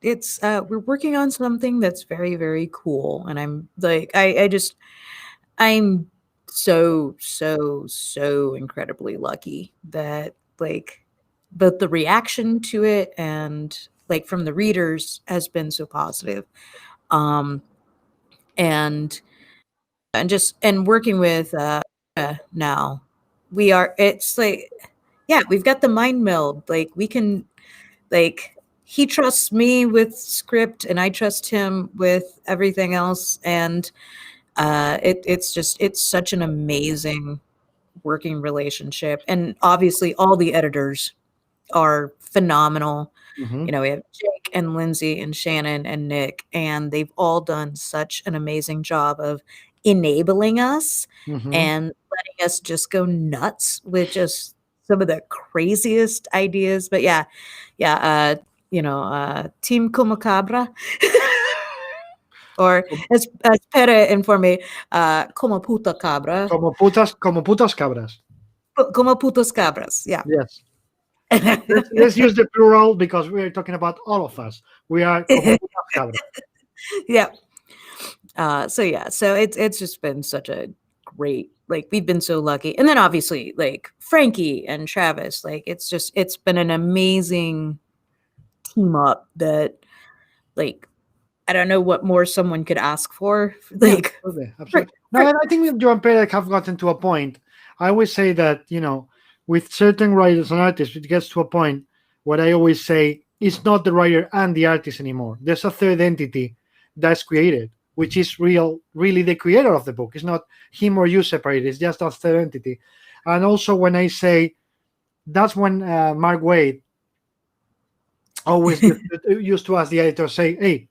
It's we're working on something that's very, very cool, and I'm like I'm so incredibly lucky that like both the reaction to it and like from the readers has been so positive. And working with now it's like we've got the mind meld. Like we can like he trusts me with script and I trust him with everything else, and it's such an amazing working relationship. And obviously all the editors are phenomenal. Mm-hmm. We have Jake and Lindsay and Shannon and Nick, and they've all done such an amazing job of enabling us and letting us just go nuts with just some of the craziest ideas. But Team Comacabra. Or as Pere informed me, como puta cabra. Como putas cabras. Como putas cabras, yeah. Yes. let's use the plural because we're talking about all of us. We are como putas cabras. Yeah. So it's just been such a great, like we've been so lucky. And then obviously like Frankie and Travis, like it's been an amazing team up that like I don't know what more someone could ask for. Like, absolutely. No, I think you and Pere have gotten to a point. I always say that, with certain writers and artists, it gets to a point where I always say it's not the writer and the artist anymore. There's a third entity that's created, which is really the creator of the book. It's not him or you separated. It's just a third entity. And also when I say, that's when Mark Waid always used to ask the editor, say, hey,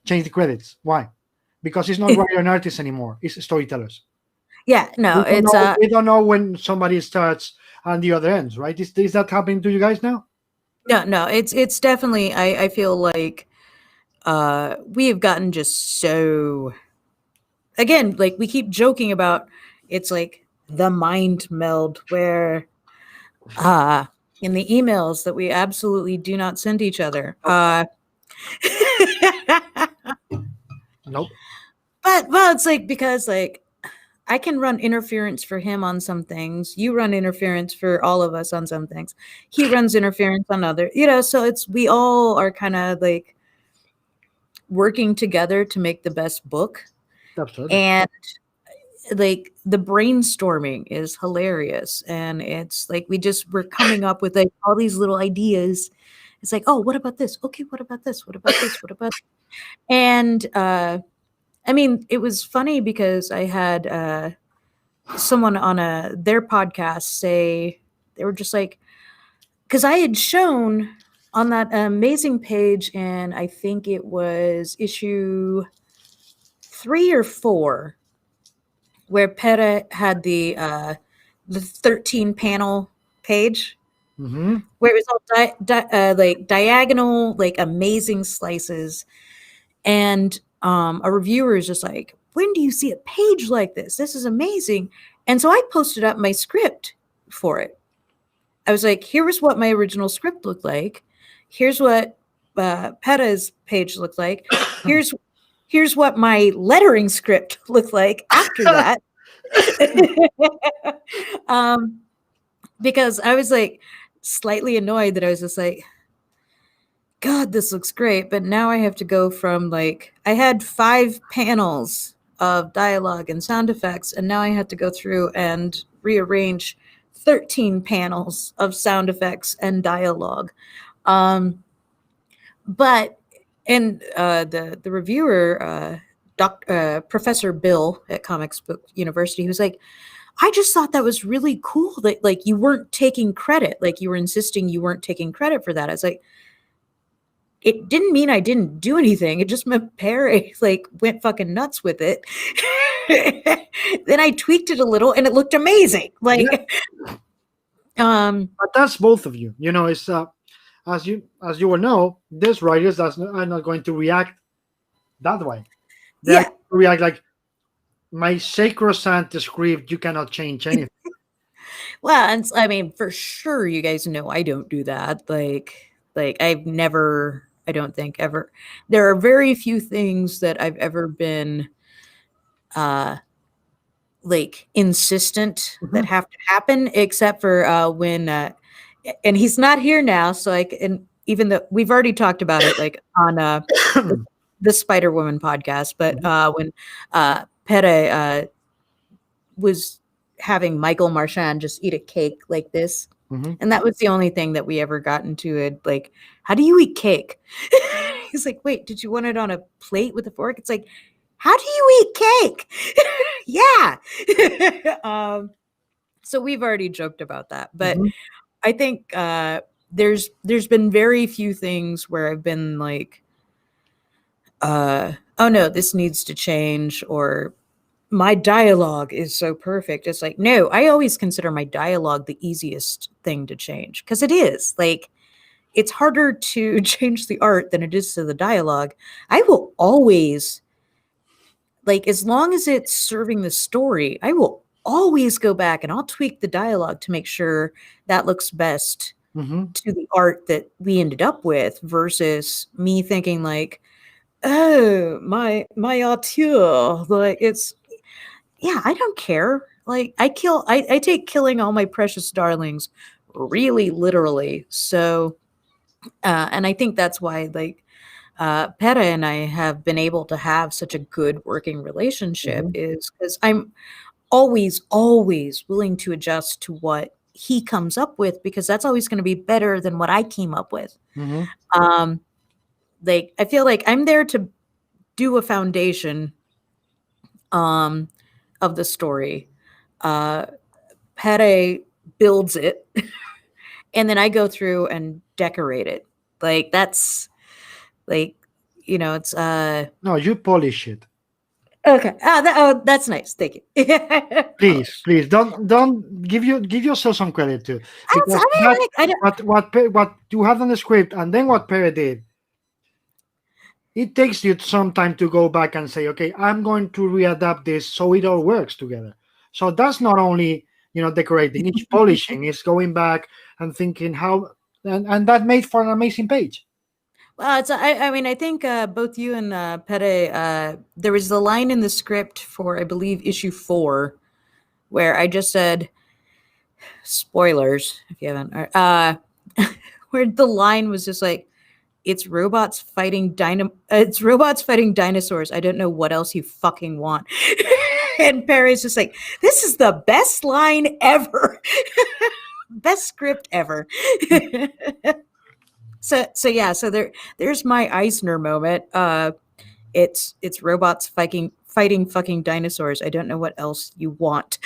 change the credits. Why? Because it's not writer and artist anymore. It's storytellers. Yeah, no, we don't know when somebody starts and the other ends, right? Is that happening to you guys now? No, it's definitely. I feel like we have gotten just so. Again, like we keep joking about, it's like the mind meld where, In the emails that we absolutely do not send each other. Nope. But well, it's like because like I can run interference for him on some things. You run interference for all of us on some things. He runs interference on other, so it's we all are kind of like working together to make the best book. Absolutely. And like the brainstorming is hilarious. And it's like we're coming up with like all these little ideas. It's like, oh, what about this? Okay, what about this? What about this? What about and I mean, it was funny because I had someone on their podcast say they were just like, because I had shown on that amazing page, and I think it was issue 3 or 4, where Pere had the 13 panel page, Mm-hmm. where it was all like diagonal, like amazing slices. And a reviewer is just like, when do you see a page like this? This is amazing. And so I posted up my script for it. I was like, here was what my original script looked like. Here's what Perez page looked like. Here's what my lettering script looked like after that. Because I was like slightly annoyed that I was just like, God, this looks great. But now I have to go from like, I had 5 panels of dialogue and sound effects, and now I had to go through and rearrange 13 panels of sound effects and dialogue. But, and the reviewer, Professor Bill at Comics Book University, he was like, I just thought that was really cool that like you weren't taking credit, like you were insisting you weren't taking credit for that. I was like, it didn't mean I didn't do anything. It just meant Pere like went fucking nuts with it. Then I tweaked it a little and it looked amazing. Like, But that's both of you. It's as you will know, these writers are not going to react that way. They yeah. react like my sacrosanct script. You cannot change anything. Well, and I mean, for sure, you guys know I don't do that. Like I've never, I don't think ever. There are very few things that I've ever been, like insistent that have to happen, except for when, and he's not here now, so and even though we've already talked about it, like on the Spider Woman podcast, but when Pere was having Michael Marchand just eat a cake like this. And that was the only thing that we ever got into it. Like, how do you eat cake? He's like, wait, did you want it on a plate with a fork? It's like, how do you eat cake? Yeah. So we've already joked about that. But I think there's been very few things where I've been like, oh no, this needs to change, or my dialogue is so perfect. It's like, no, I always consider my dialogue the easiest thing to change, because it is. Like, it's harder to change the art than it is to the dialogue. I will always, like, as long as it's serving the story, I will always go back and I'll tweak the dialogue to make sure that looks best to the art that we ended up with, versus me thinking like, oh, my auteur, like, it's, yeah, I don't care. Like, I take killing all my precious darlings really literally. So, and I think that's why, like, Pere and I have been able to have such a good working relationship, is because I'm always willing to adjust to what he comes up with, because that's always going to be better than what I came up with. Like, I feel like I'm there to do a foundation of the story. Pere builds it, and then I go through and decorate it. Like, that's like, it's No, you polish it. okay. That's nice. Thank you. Please don't give yourself some credit too, because what you have on the script and then what Pere did, it takes you some time to go back and say, okay, I'm going to readapt this so it all works together. So that's not only decorating, each polishing, is going back and thinking how, and that made for an amazing page. Well, I mean, I think both you and Pere, there was the line in the script for, I believe, issue 4, where I just said, spoilers, if you haven't, where the line was just like, it's robots fighting dinosaurs. I don't know what else you fucking want. And Perry's just like, this is the best line ever. Best script ever. So there's my Eisner moment. It's robots fighting fucking dinosaurs. I don't know what else you want.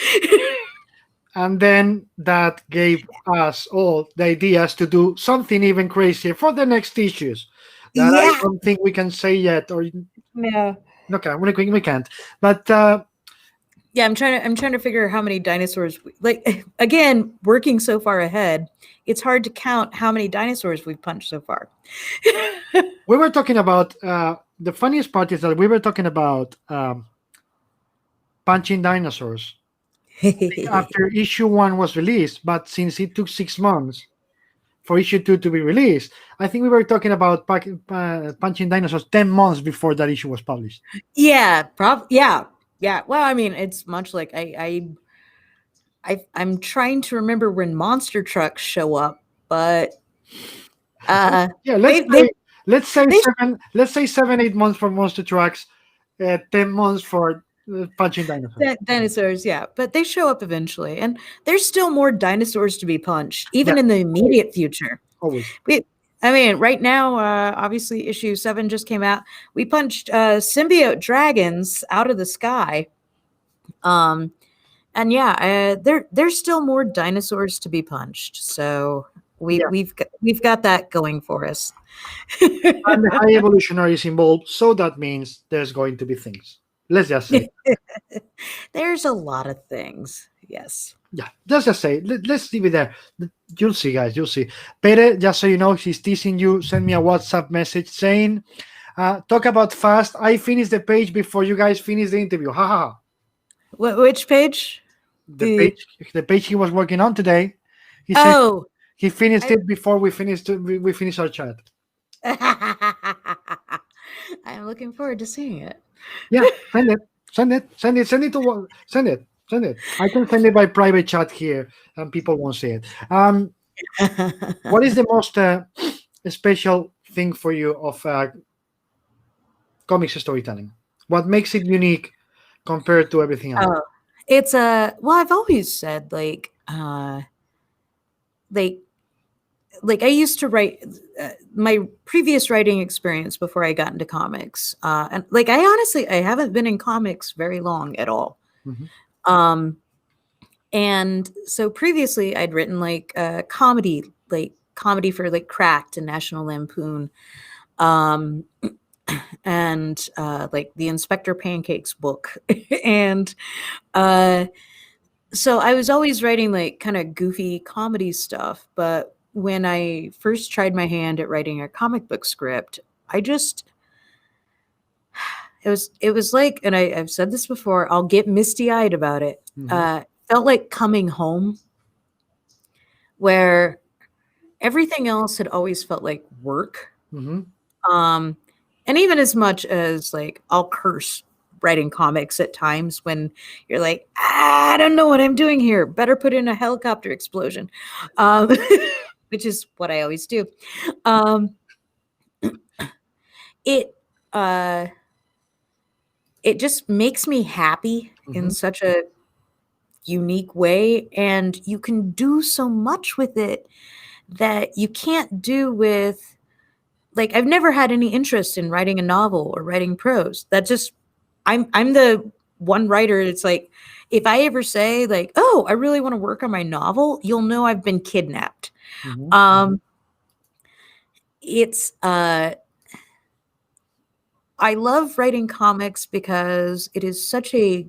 And then that gave us all the ideas to do something even crazier for the next issues that I don't think we can say yet. Or no, okay, we can't. But yeah, I'm trying to figure how many dinosaurs. Again, working so far ahead, it's hard to count how many dinosaurs we've punched so far. We were talking about the funniest part is that we were talking about punching dinosaurs after issue 1 was released, but since it took 6 months for issue 2 to be released, I think we were talking about punching dinosaurs 10 months before that issue was published. Yeah, yeah. Well, I mean, it's much like I'm trying to remember when monster trucks show up, but yeah, let's say 7-8 months for monster trucks, 10 months for punching dinosaurs. Dinosaurs, yeah, but they show up eventually, and there's still more dinosaurs to be punched, even in the immediate future. Always. I mean, right now, obviously, issue 7 just came out. We punched symbiote dragons out of the sky, and yeah, there's still more dinosaurs to be punched. So we've got that going for us. And the high evolutionary is involved, so that means there's going to be things. Let's just say there's a lot of things. Yes. Yeah, just say. Let's leave it there. You'll see, guys. You'll see. Pere, just so you know, he's teasing you. Send me a WhatsApp message saying, "Talk about fast. I finished the page before you guys finished the interview." Ha ha ha. Which page? The page he was working on today. He said he finished it before we finished our chat. I'm looking forward to seeing it. Yeah, send it. Send it. Send it to send it. I can send it by private chat here, and people won't see it. What is the most special thing for you of comics storytelling? What makes it unique compared to everything else? It's well, I've always said like I used to write my previous writing experience before I got into comics, and like I haven't been in comics very long at all. Mm-hmm. And so previously I'd written like comedy for like Cracked and National Lampoon, and like the Inspector Pancakes book, and so I was always writing like kind of goofy comedy stuff. But when I first tried my hand at writing a comic book script, it was like, and I've said this before, I'll get misty-eyed about it. Mm-hmm. Felt like coming home, where everything else had always felt like work. Mm-hmm. And even as much as like I'll curse writing comics at times when you're like, I don't know what I'm doing here. Better put in a helicopter explosion, which is what I always do. It just makes me happy in such a unique way, and you can do so much with it that you can't do with, like, I've never had any interest in writing a novel or writing prose. That just, I'm the one writer. It's like, if I ever say like, oh, I really want to work on my novel, you'll know I've been kidnapped. Mm-hmm. It's I love writing comics because it is such a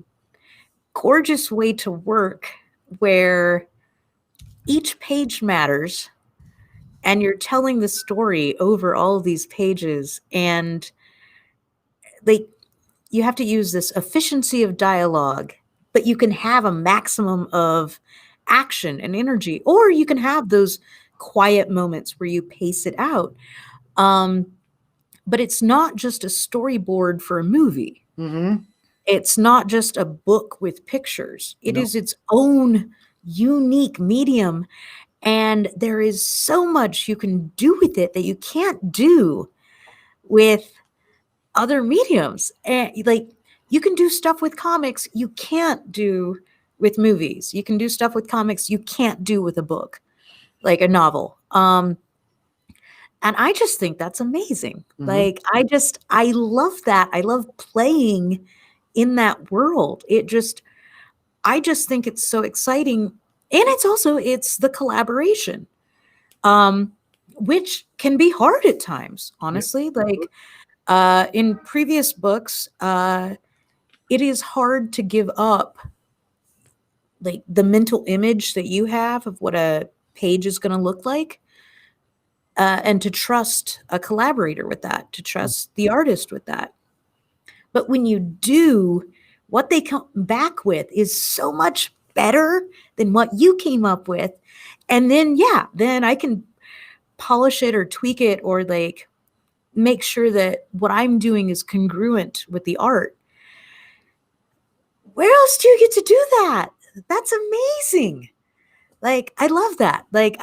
gorgeous way to work, where each page matters and you're telling the story over all of these pages, and you have to use this efficiency of dialogue, but you can have a maximum of action and energy, or you can have those quiet moments where you pace it out. But it's not just a storyboard for a movie. Mm-hmm. It's not just a book with pictures. It No. is its own unique medium. And there is so much you can do with it that you can't do with other mediums. And like, you can do stuff with comics you can't do with movies. You can do stuff with comics you can't do with a book, like a novel. And I just think that's amazing. Mhm. Like, I love that. I love playing in that world. I just think it's so exciting. And it's the collaboration, which can be hard at times, honestly. Like, in previous books, it is hard to give up like the mental image that you have of what a page is going to look like. And to trust a collaborator with that, to trust the artist with that. But when you do, what they come back with is so much better than what you came up with. And then, then I can polish it or tweak it or like make sure that what I'm doing is congruent with the art. Where else do you get to do that? That's amazing. Like, I love that. Like,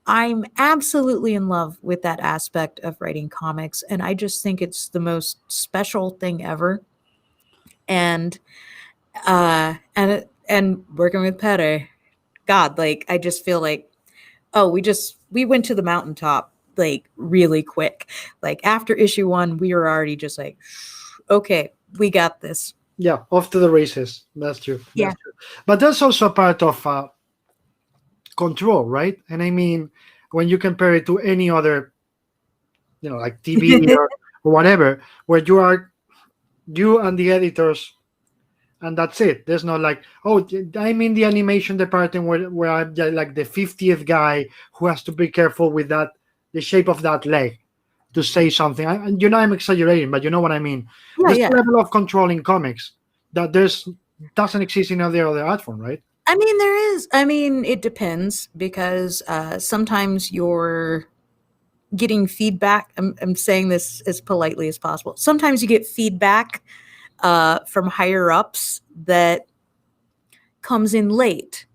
I'm absolutely in love with that aspect of writing comics. And I just think it's the most special thing ever. And working with Pere, God, like, I just feel like, we went to the mountaintop like really quick. Like after issue 1, we were already just like, okay, we got this. Yeah, off to the races. That's true. That's Yeah. true. But that's also a part of control, right? And I mean, when you compare it to any other, like TV or whatever, where you and the editors, and that's it. There's not like, oh, I'm in the animation department where I'm like the 50th guy who has to be careful with that, the shape of that leg to say something. I'm exaggerating, but you know what I mean. There's a level of control in comics that doesn't exist in every other art form, right? I mean, there is. I mean, it depends because sometimes you're getting feedback. I'm saying this as politely as possible. Sometimes you get feedback from higher ups that comes in late,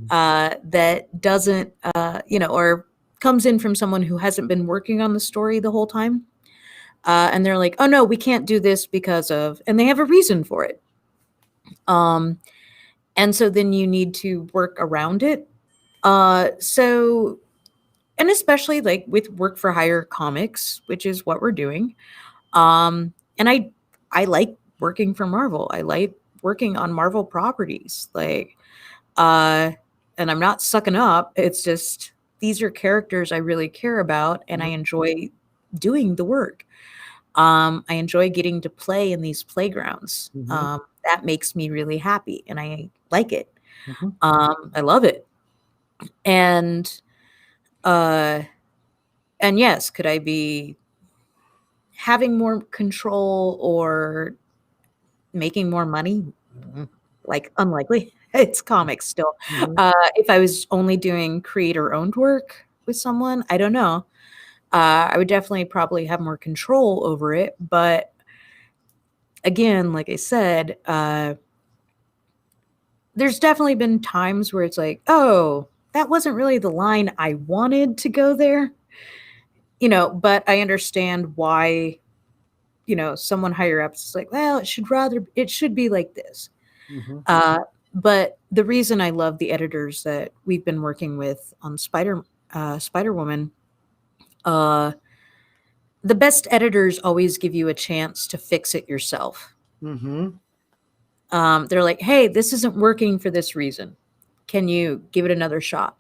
that doesn't, or comes in from someone who hasn't been working on the story the whole time. And they're like, oh, no, we can't do this because of, and they have a reason for it. And so then you need to work around it. And especially like with work for hire comics, which is what we're doing. And I like working for Marvel. I like working on Marvel properties. Like, and I'm not sucking up. It's just, these are characters I really care about and I enjoy doing the work. I enjoy getting to play in these playgrounds. That makes me really happy and I like it. I love it. And yes, could I be having more control or making more money? Like, unlikely. It's comics still. If I was only doing creator-owned work with someone, I don't know. I would definitely probably have more control over it. But again, like I said, there's definitely been times where it's like, oh, that wasn't really the line I wanted to go there. But I understand why, someone higher up is like, well, it should be like this. But the reason I love the editors that we've been working with on Spider-Woman, the best editors always give you a chance to fix it yourself. They're like, hey, this isn't working for this reason. Can you give it another shot?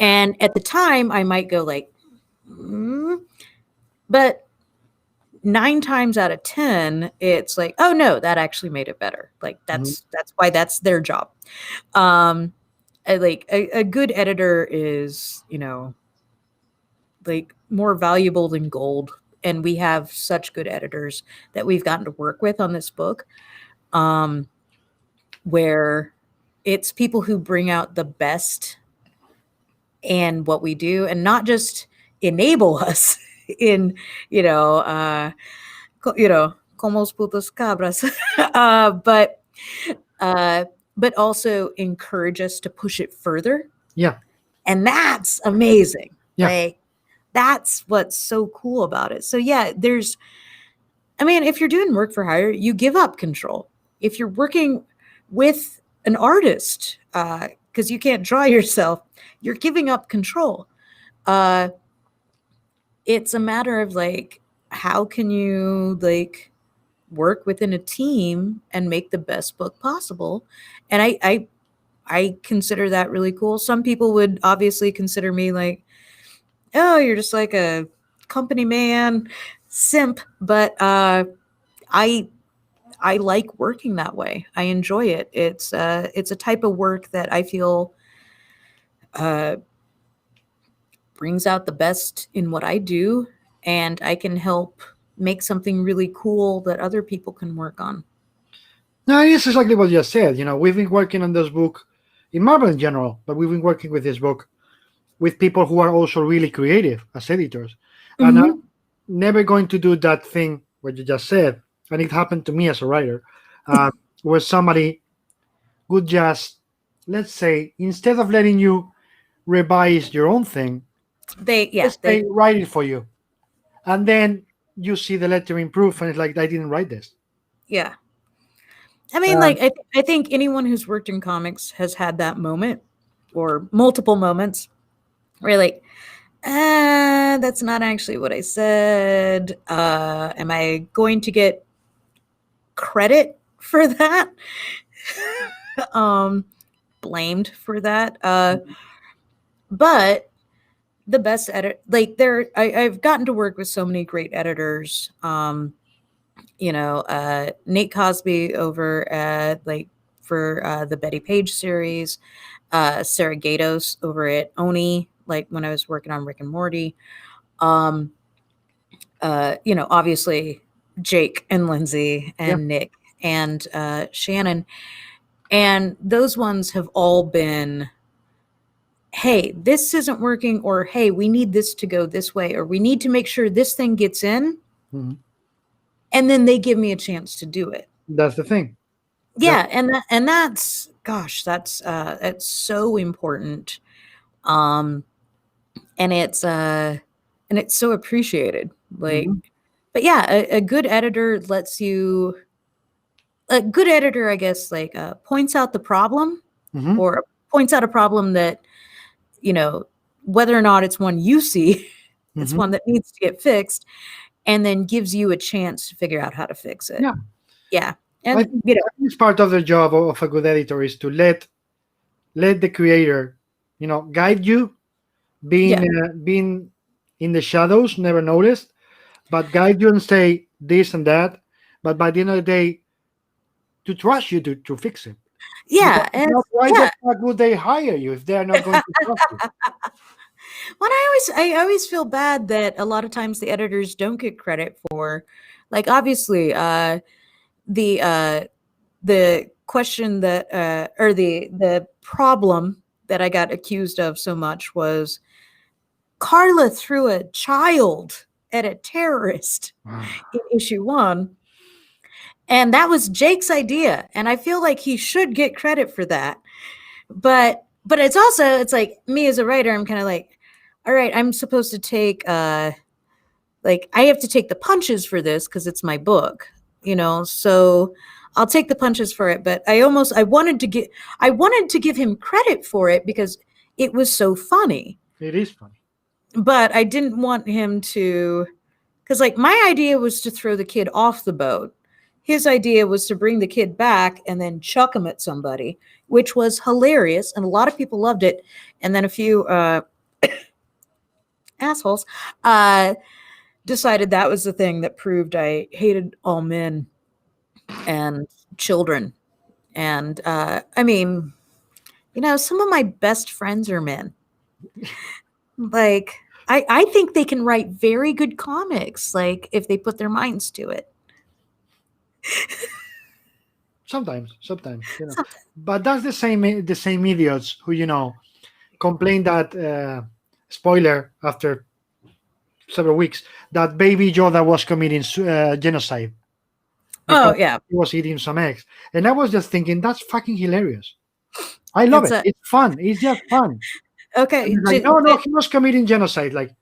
And at the time, I might go like, but 9 times out of 10, it's like, oh no, that actually made it better. Like that's why that's their job. Like a good editor is, like more valuable than gold. And we have such good editors that we've gotten to work with on this book, where it's people who bring out the best in what we do and not just enable us in, como os putos cabras, but also encourage us to push it further. Yeah. And that's amazing. Yeah. Like, that's what's so cool about it. So yeah, if you're doing work for hire, you give up control. If you're working with an artist, because you can't draw yourself, you're giving up control. It's a matter of like, how can you like work within a team and make the best book possible? And I consider that really cool. Some people would obviously consider me like, oh, you're just like a company man, simp. But I like working that way. I enjoy it. It's a type of work that I feel brings out the best in what I do, and I can help make something really cool that other people can work on. No, it's exactly what you said. We've been working on this book in Marvel in general, but we've been working with this book with people who are also really creative as editors. And I'm never going to do that thing what you just said. And it happened to me as a writer, where somebody would just, let's say, instead of letting you revise your own thing, they write it for you. And then you see the letter improve, and it's like, I didn't write this. Yeah. I think anyone who's worked in comics has had that moment or multiple moments where you're like, that's not actually what I said. Am I going to get credit for that? Blamed for that. But the best I've gotten to work with so many great editors. Nate Cosby over at for the Bettie Page series, Sarah Gatos over at Oni, like when I was working on Rick and Morty. Obviously Jake and Lindsay and Nick and Shannon. And those ones have all been, hey, this isn't working, or hey, we need this to go this way, or we need to make sure this thing gets in. Mm-hmm. And then they give me a chance to do it. That's the thing. Yeah, that's so important. And it's so appreciated. Like, but yeah, a good editor lets you. A good editor, I guess, points out the problem, or points out a problem that, whether or not it's one you see, it's one that needs to get fixed, and then gives you a chance to figure out how to fix it. Yeah. And I think it's part of the job of a good editor is to let the creator, guide you, being in the shadows, never noticed, but guide you and say this and that. But by the end of the day, to trust you to fix it. Yeah. And why the fuck would they hire you if they're not going to trust you? Well, I always feel bad that a lot of times the editors don't get credit for, like, obviously, the question that or the problem that I got accused of so much was Karla threw a child at a terrorist in issue 1. And that was Jake's idea. And I feel like he should get credit for that. But it's like me as a writer, I'm kind of like, all right, I'm supposed to take I have to take the punches for this because it's my book, so I'll take the punches for it. But I wanted to give him credit for it because it was so funny. It is funny. But I didn't want him to, because my idea was to throw the kid off the boat. His idea was to bring the kid back and then chuck him at somebody, which was hilarious. And a lot of people loved it. And then a few assholes decided that was the thing that proved I hated all men and children. And some of my best friends are men. I think they can write very good comics, if they put their minds to it. Sometimes, but that's the same idiots who complain that spoiler after several weeks that Baby Yoda was committing genocide Oh because yeah, he was eating some eggs, and I was just thinking that's fucking hilarious. I love it's it. a It's fun. It's just fun. okay. And it's like, no, he was committing genocide. Like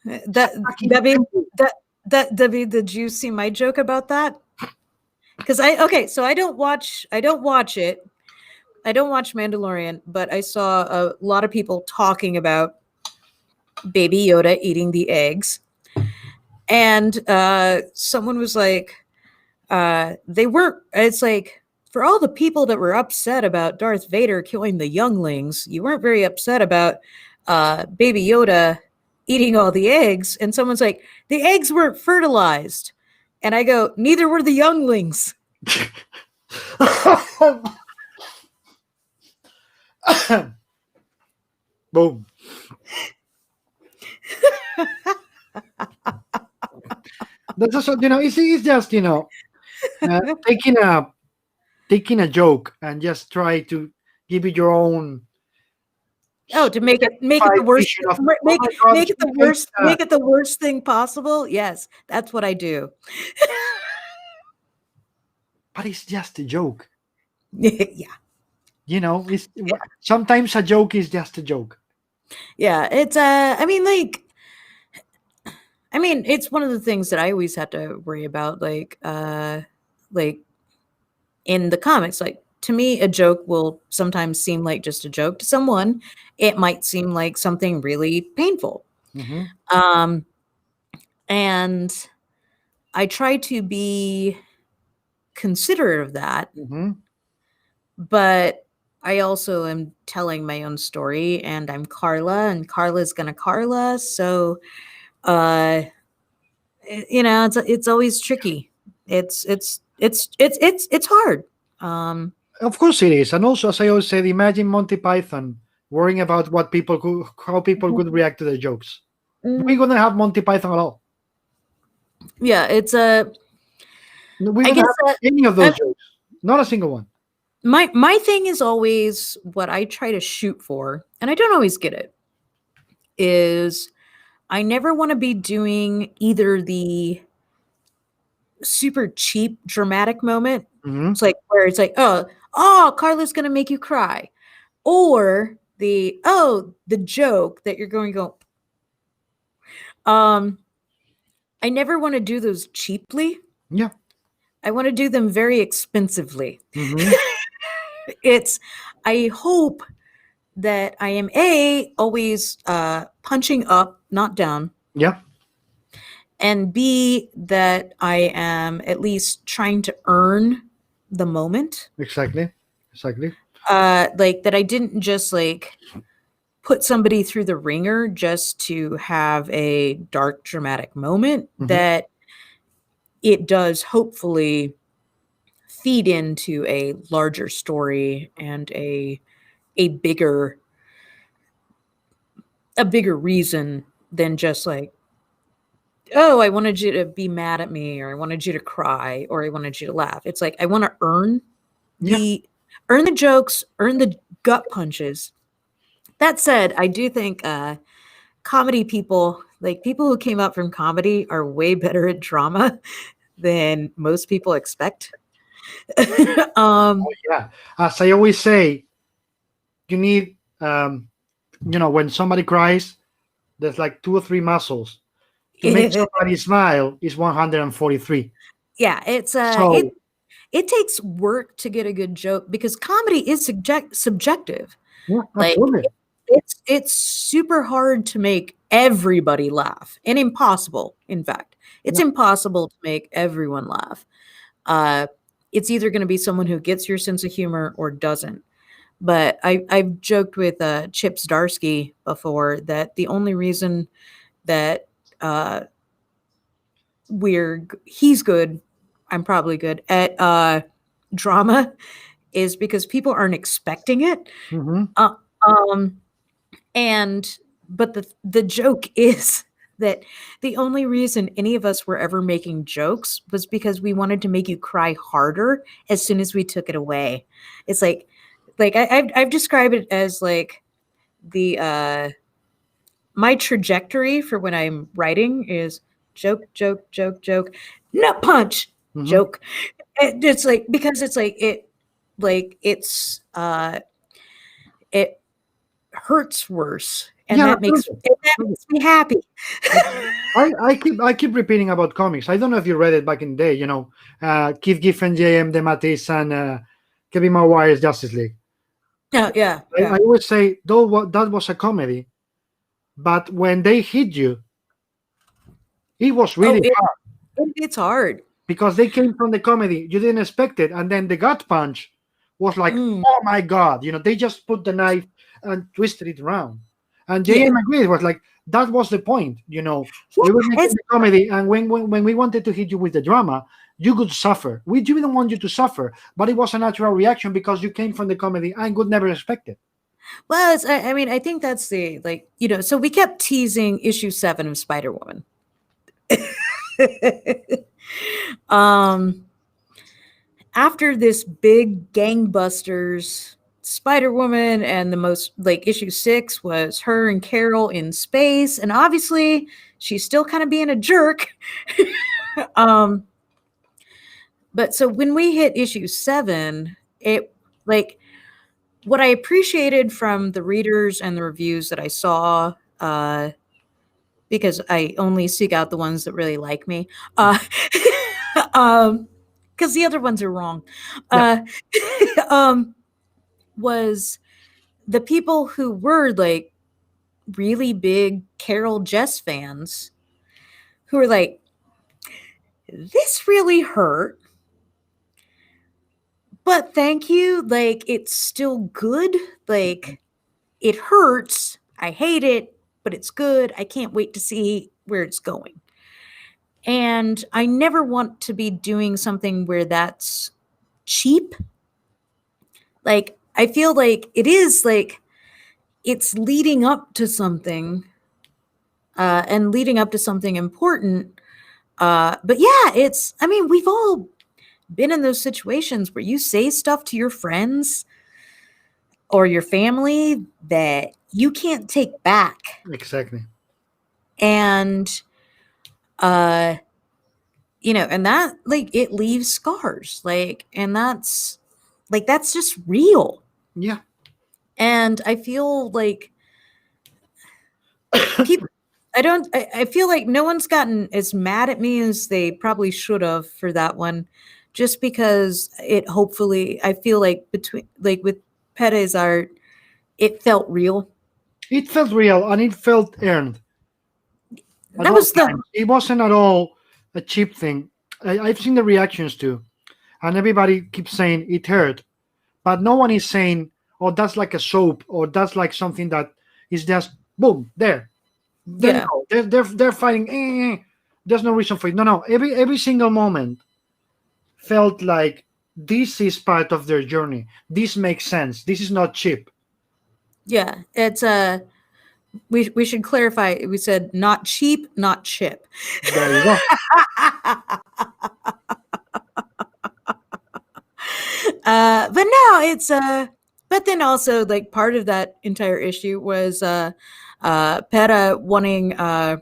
That fucking Debbie, that Debbie, did you see my joke about that? Because so I don't watch it. I don't watch Mandalorian, but I saw a lot of people talking about Baby Yoda eating the eggs, and someone was like, they weren't. It's like, for all the people that were upset about Darth Vader killing the younglings, you weren't very upset about Baby Yoda eating all the eggs. And someone's like, the eggs weren't fertilized. And I go, neither were the younglings. boom. That's also, it's just taking a joke and just try to give it your own. Oh, to make it the worst, vision of, make oh my God, it the worst, make it the worst thing possible. Yes, that's what I do. but it's just a joke. Yeah. It's sometimes a joke is just a joke. Yeah, it's it's one of the things that I always have to worry about, like in the comics. Like, to me, a joke will sometimes seem like just a joke. To someone, it might seem like something really painful. Mm-hmm. And I try to be considerate of that, Mm-hmm. but I also am telling my own story, and I'm Karla, and Karla's gonna Karla. So, it's always tricky. It's hard. Of course it is, and also as I always said, imagine Monty Python worrying about how people could react to the jokes. We're gonna have Monty Python at all. Yeah, it's We're I gonna guess have any of those jokes. Not a single one. my thing is always what I try to shoot for, and I don't always get it, is I never want to be doing either the super cheap dramatic moment. Mm-hmm. It's like where it's like, oh, Carla's gonna make you cry, or the joke that you're going to go. I never want to do those cheaply. Yeah. I want to do them very expensively. Mm-hmm. I hope that I am always punching up, not down. Yeah. And B, that I am at least trying to earn the moment. Exactly. Like that I didn't just like put somebody through the ringer just to have a dark, dramatic moment. Mm-hmm. That it does hopefully feed into a larger story and a bigger reason than just like, oh, I wanted you to be mad at me, or I wanted you to cry, or I wanted you to laugh. It's like I want to earn the jokes, earn the gut punches. That said, I do think comedy people, like people who came up from comedy, are way better at drama than most people expect. Yeah. As I always say, you need when somebody cries, there's like 2 or 3 muscles. To make somebody smile is 143. Yeah, it's it takes work to get a good joke, because comedy is subjective. Yeah, Like absolutely. it's super hard to make everybody laugh, and impossible. In fact, it's impossible to make everyone laugh. It's either going to be someone who gets your sense of humor or doesn't. But I've joked with Chip Zdarsky before that the only reason that he's good, I'm probably good at drama, is because people aren't expecting it. Mm-hmm. But the joke is that the only reason any of us were ever making jokes was because we wanted to make you cry harder as soon as we took it away. It's like I've described it as like the my trajectory for when I'm writing is joke, joke, joke, joke, nut punch, Mhm. joke. It's like because it's it hurts worse, and Yeah, that makes me happy. I keep repeating about comics. I don't know if you read it back in the day. Keith Giffen, J.M. DeMatteis, and Kevin Maguire's Justice League. Yeah. I always say though that was a comedy, but when they hit you, it was really hard It's hard. because they came from the comedy. You didn't expect it, and then the gut punch was like, Mm. oh my god! They just put the knife and twisted it around. And Yeah. J.M. agreed. Was like that was the point. We were making the comedy, and when we wanted to hit you with the drama, you could suffer. We didn't want you to suffer, but it was a natural reaction because you came from the comedy and could never expect it. Well, I mean, I think that's the so we kept teasing issue 7 of Spider-Woman. After this big gangbusters Spider-Woman, and the most issue 6 was her and Carol in space, and obviously she's still kind of being a jerk. But so when we hit issue 7, it what I appreciated from the readers and the reviews that I saw, because I only seek out the ones that really like me, because the other ones are wrong, was the people who were really big Carol Jess fans who were like, this really hurt, but thank you. It's still good. It hurts. I hate it, but it's good. I can't wait to see where it's going. And I never want to be doing something where that's cheap. I feel like it is it's leading up to something, and leading up to something important. But yeah, I mean, we've all been in those situations where you say stuff to your friends or your family that you can't take back. Exactly. And and that it leaves scars, and that's just real. Yeah. And I feel like people I feel like no one's gotten as mad at me as they probably should have for that one, just because I feel like with Perez art, it felt real. It felt real and it felt earned. It wasn't at all a cheap thing. I've seen the reactions too, and everybody keeps saying it hurt, but no one is saying, "Oh, that's like a soap," or "That's like something that is just boom there." Yeah. They're fighting. There's no reason for it. No. Every single moment felt like this is part of their journey. This makes sense. This is not cheap. Yeah, it's we should clarify. We said not cheap, not chip. There you go. But no, it's but then also part of that entire issue was Pere wanting a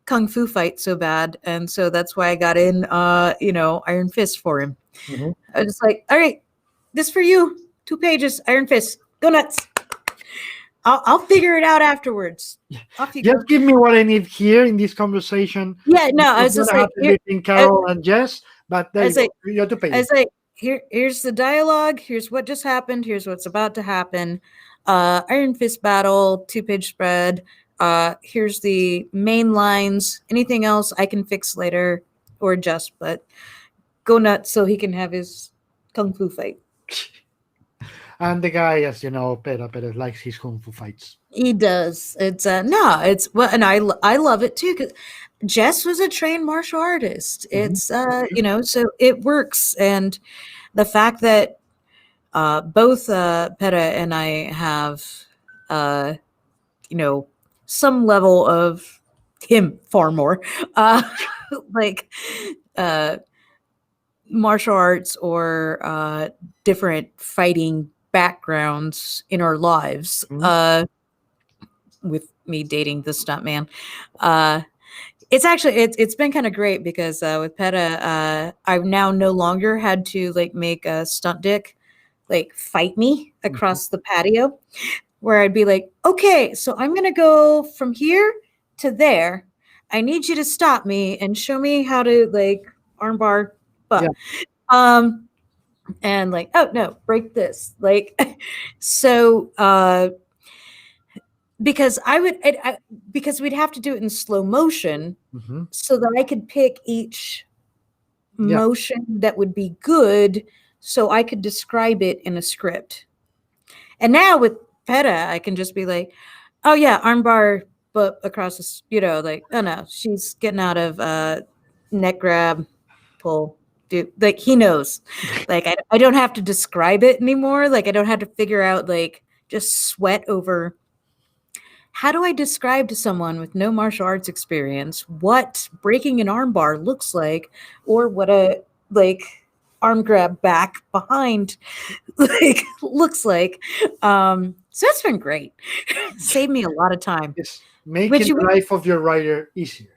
kung fu fight so bad, and so that's why I got in Iron Fist for him. Mm-hmm. I was just like, all right, this for you, 2 pages, Iron Fist, go nuts. I'll figure it out afterwards. Just give me what I need here in this conversation. Yeah, no, I was just like, between Carol and Jess, but there you have to pay. I was like, here's the dialogue. Here's what just happened. Here's what's about to happen. Iron Fist battle, 2-page spread. Here's the main lines. Anything else I can fix later or adjust, but go nuts so he can have his kung fu fight. And the guy, as you know, Pere Perez likes his kung fu fights. He does. It's and I love it too, because Jess was a trained martial artist. It's so it works, and the fact that both Pere and I have some level of him, far more, like martial arts or different fighting backgrounds in our lives. With me dating the stuntman, it's been kind of great because with Peta, I've now no longer had to like make a stunt dick like fight me across the patio, where I'd be like, okay, so I'm gonna go from here to there. I need you to stop me and show me how to like armbar butt. Yeah. And like, oh no, break this. Like, so because because we'd have to do it in slow motion so that I could pick each motion that would be good so I could describe it in a script. And now with Peta, I can just be like, oh yeah, armbar, but across this, like, oh no, she's getting out of neck grab, pull, dude. Like he knows. Like I don't have to describe it anymore. Like I don't have to figure out like just sweat over how do I describe to someone with no martial arts experience what breaking an armbar looks like, or what a like arm grab back behind like looks like. So that's been great. Saved me a lot of time. It's making the life of your writer easier.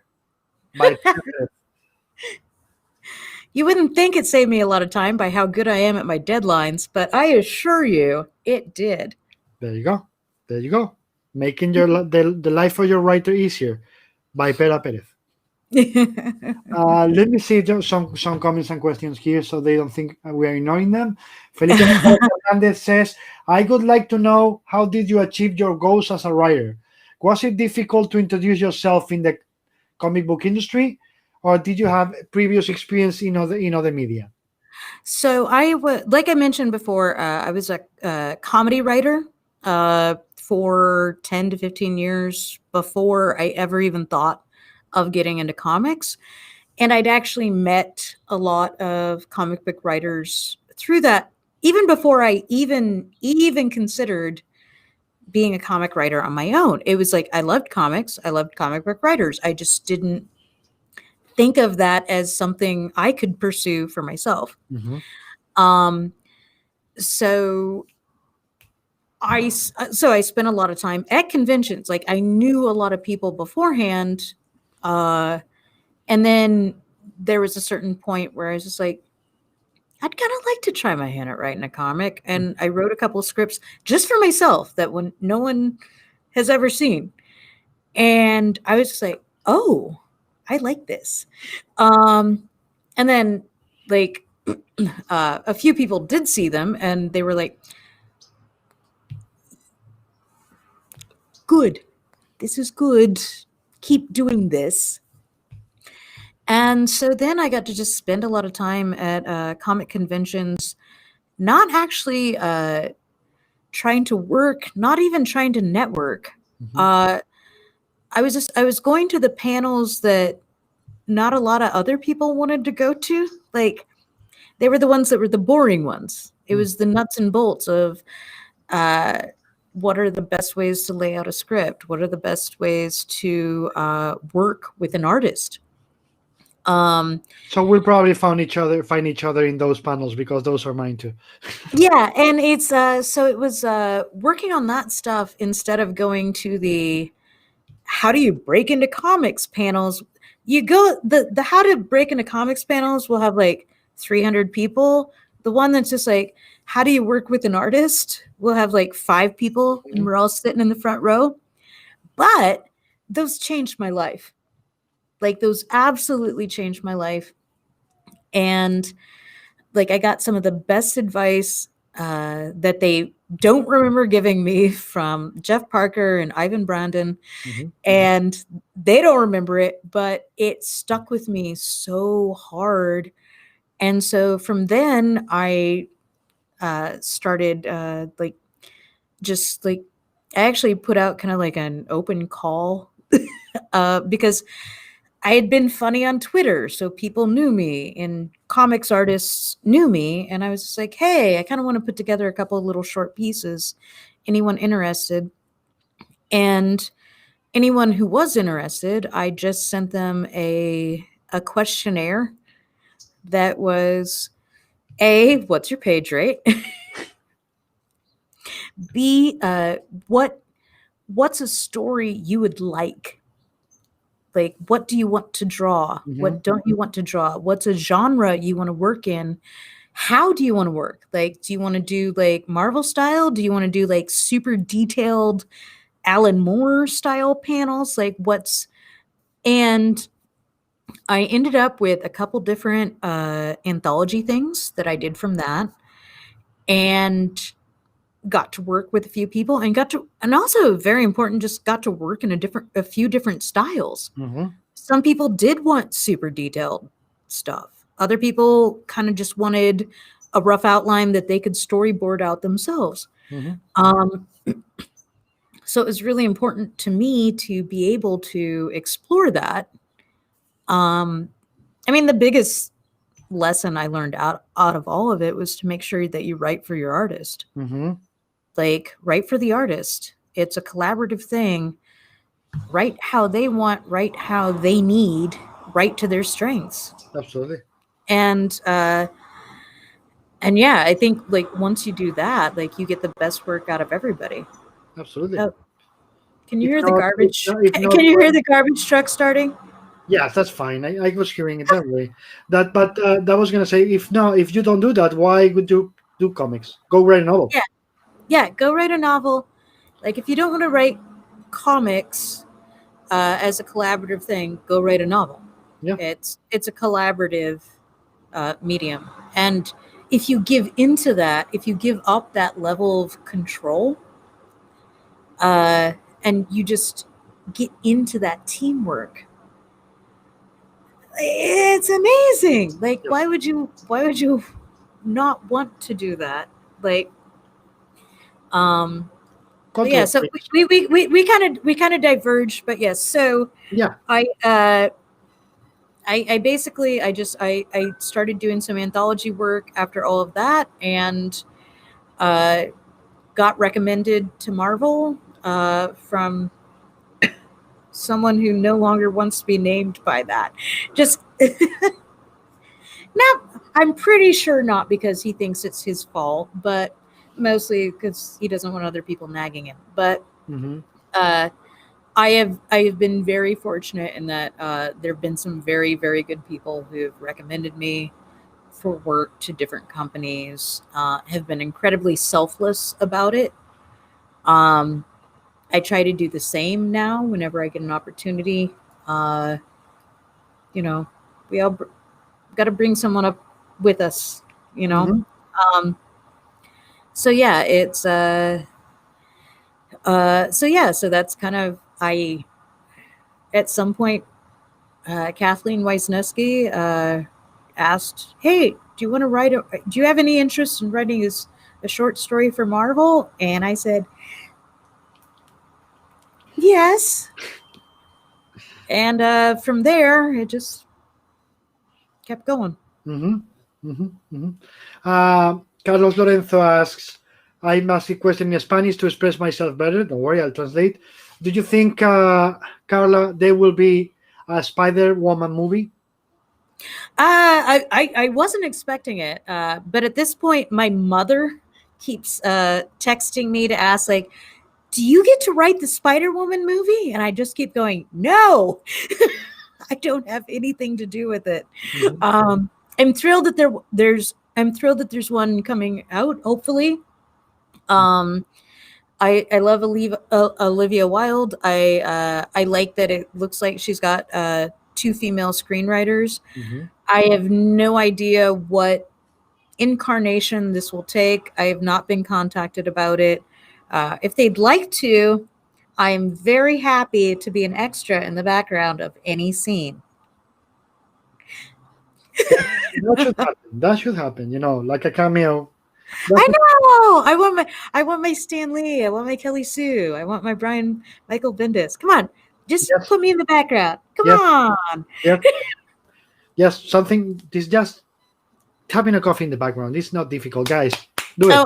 You wouldn't think it saved me a lot of time by how good I am at my deadlines, but I assure you it did. There you go. There you go. Making the life of your writer easier by Pere Perez. Let me see some comments and questions here so they don't think we are ignoring them. Felipe Hernandez says, I would like to know, how did you achieve your goals as a writer? Was it difficult to introduce yourself in the comic book industry, or did you have previous experience in other media? So like I mentioned before, I was a comedy writer for 10 to 15 years before I ever even thought of getting into comics. And I'd actually met a lot of comic book writers through that, even before I even considered being a comic writer on my own. It was like, I loved comics. I loved comic book writers. I just didn't think of that as something I could pursue for myself. So I spent a lot of time at conventions. Like I knew a lot of people beforehand. And then there was a certain point where I was just like, I'd kind of like to try my hand at writing a comic. And I wrote a couple scripts just for myself that no one has ever seen. And I was just like, oh, I like this. And then like a few people did see them and they were like, good. This is good. Keep doing this. And so then I got to just spend a lot of time at comic conventions, not actually trying to work, not even trying to network. I was going to the panels that not a lot of other people wanted to go to. Like they were the ones that were the boring ones. It was the nuts and bolts of what are the best ways to lay out a script? What are the best ways to work with an artist? So we'll probably find each other in those panels, because those are mine too. Yeah, and it's so it was working on that stuff instead of going to the how do you break into comics panels. You go the how to break into comics panels will have like 300 people. The one that's just like how do you work with an artist will have like 5 people, and we're all sitting in the front row. But those changed my life. Like those absolutely changed my life. And like I got some of the best advice that they don't remember giving me from Jeff Parker and Ivan Brandon. And they don't remember it, but it stuck with me so hard. And so from then I started I actually put out kind of like an open call because I had been funny on Twitter, so people knew me and comics artists knew me. And I was just like, hey, I kind of want to put together a couple of little short pieces. Anyone interested? And anyone who was interested, I just sent them a questionnaire that was A, what's your page rate? B, what's a story you would like? Like, what do you want to draw? What don't you want to draw? What's a genre you want to work in? How do you want to work? Like, do you want to do like Marvel style? Do you want to do like super detailed Alan Moore style panels? Like, and I ended up with a couple different anthology things that I did from that, and got to work with a few people, and also very important, just got to work in a few different styles. Some people did want super detailed stuff. Other people kind of just wanted a rough outline that they could storyboard out themselves. So it was really important to me to be able to explore that. I mean, the biggest lesson I learned out of all of it was to make sure that you write for your artist. Like, write for the artist. It's a collaborative thing. Write how they want, write how they need, write to their strengths. Absolutely. And yeah, I think like once you do that, like you get the best work out of everybody. Absolutely. Can you hear the garbage? Can you hear the garbage truck starting? Yes, that's fine. I was hearing it that way. But that was gonna say, if you don't do that, why would you do comics? Go write a novel. Yeah, go write a novel. Like, if you don't want to write comics as a collaborative thing, go write a novel. Yeah. It's a collaborative medium. And if you give into that, if you give up that level of control, and you just get into that teamwork, it's amazing. Like, why would you not want to do that? Like, yeah, so we kind of diverged, but yes. So yeah, I basically I started doing some anthology work after all of that, and got recommended to Marvel from someone who no longer wants to be named by that. Just not. I'm pretty sure not because he thinks it's his fault, but mostly because he doesn't want other people nagging him. But I have been very fortunate in that there have been some very, very good people who have recommended me for work to different companies, have been incredibly selfless about it. I try to do the same now whenever I get an opportunity. We all got to bring someone up with us, so yeah, it's so that's kind of, at some point, Kathleen Wisniewski asked, "Hey, do you have any interest in writing a short story for Marvel?" And I said, yes. And from there, it just kept going. Carlos Lorenzo asks, I must question in Spanish to express myself better. Don't worry, I'll translate. Do you think, Carla, there will be a Spider-Woman movie? I wasn't expecting it, but at this point, my mother keeps texting me to ask, like, do you get to write the Spider-Woman movie? And I just keep going, no, I don't have anything to do with it. I'm thrilled that there's one coming out, hopefully. I love Olivia Wilde. I like that it looks like she's got 2 female screenwriters. I have no idea what incarnation this will take. I have not been contacted about it. If they'd like to, I am very happy to be an extra in the background of any scene. That should happen, like a cameo. I know. I want my Stan Lee. I want my Kelly Sue. I want my Michael Bendis. Come on, just put me in the background. Come on. Yes, something. This just having a coffee in the background. It's not difficult, guys. Do it.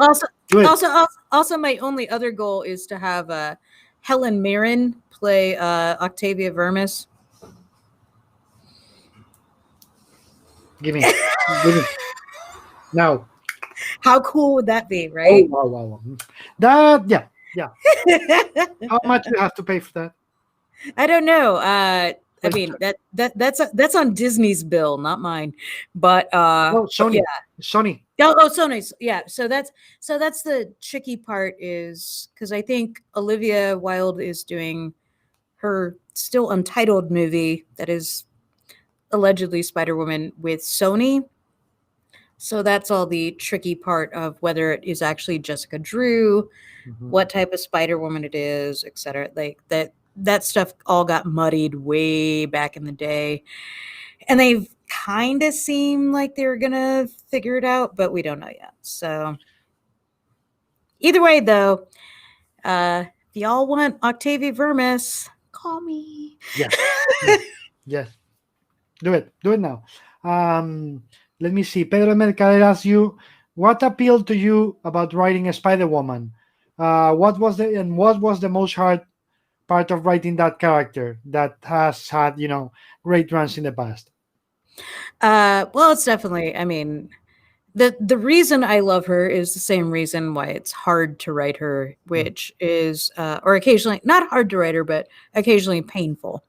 Also, my only other goal is to have Helen Mirren play Octavia Vermis? Give me. Give me. Now. How cool would that be, Oh, right? wow. That, yeah. How much you have to pay for that? I don't know. I mean that's on Disney's bill, not mine. But No, but Sony. Sony. oh, Sony's. Yeah. So that's the tricky part, is because I think Olivia Wilde is doing her still untitled movie that is allegedly Spider-Woman with Sony. So that's all the tricky part of whether it is actually Jessica Drew, what type of Spider-Woman it is, etc. Like that stuff all got muddied way back in the day. And they've kind of seemed like they were going to figure it out, but we don't know yet. So either way, though, if y'all want Octavia Vermis, call me. Yes. Yes. Do it now. Let me see. Pedro Mercader asks you, what appealed to you about writing a Spider-Woman? What was the most hard part of writing that character that has had, great runs in the past? Well, it's definitely, I mean, the reason I love her is the same reason why it's hard to write her, which is, or occasionally, not hard to write her, but occasionally painful.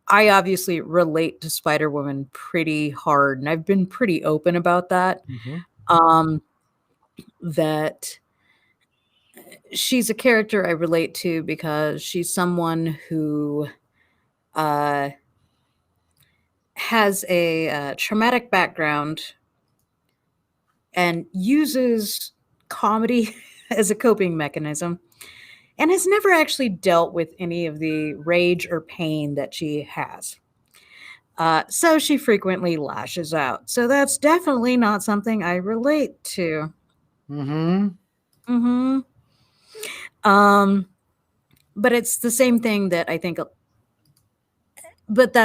I obviously relate to Spider-Woman pretty hard, and I've been pretty open about that. That she's a character I relate to because she's someone who has a traumatic background and uses comedy as a coping mechanism, and has never actually dealt with any of the rage or pain that she has. So she frequently lashes out. So that's definitely not something I relate to. But it's the same thing that I think, but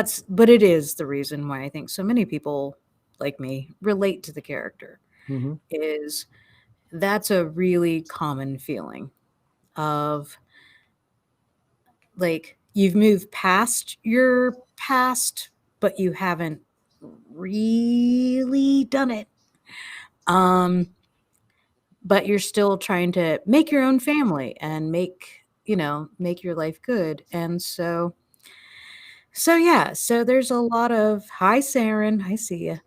it is the reason why I think so many people like me relate to the character. Is that's a really common feeling of, like, you've moved past your past, but you haven't really done it. But you're still trying to make your own family and make your life good. And so yeah, so there's a lot of, hi Saren, I see you.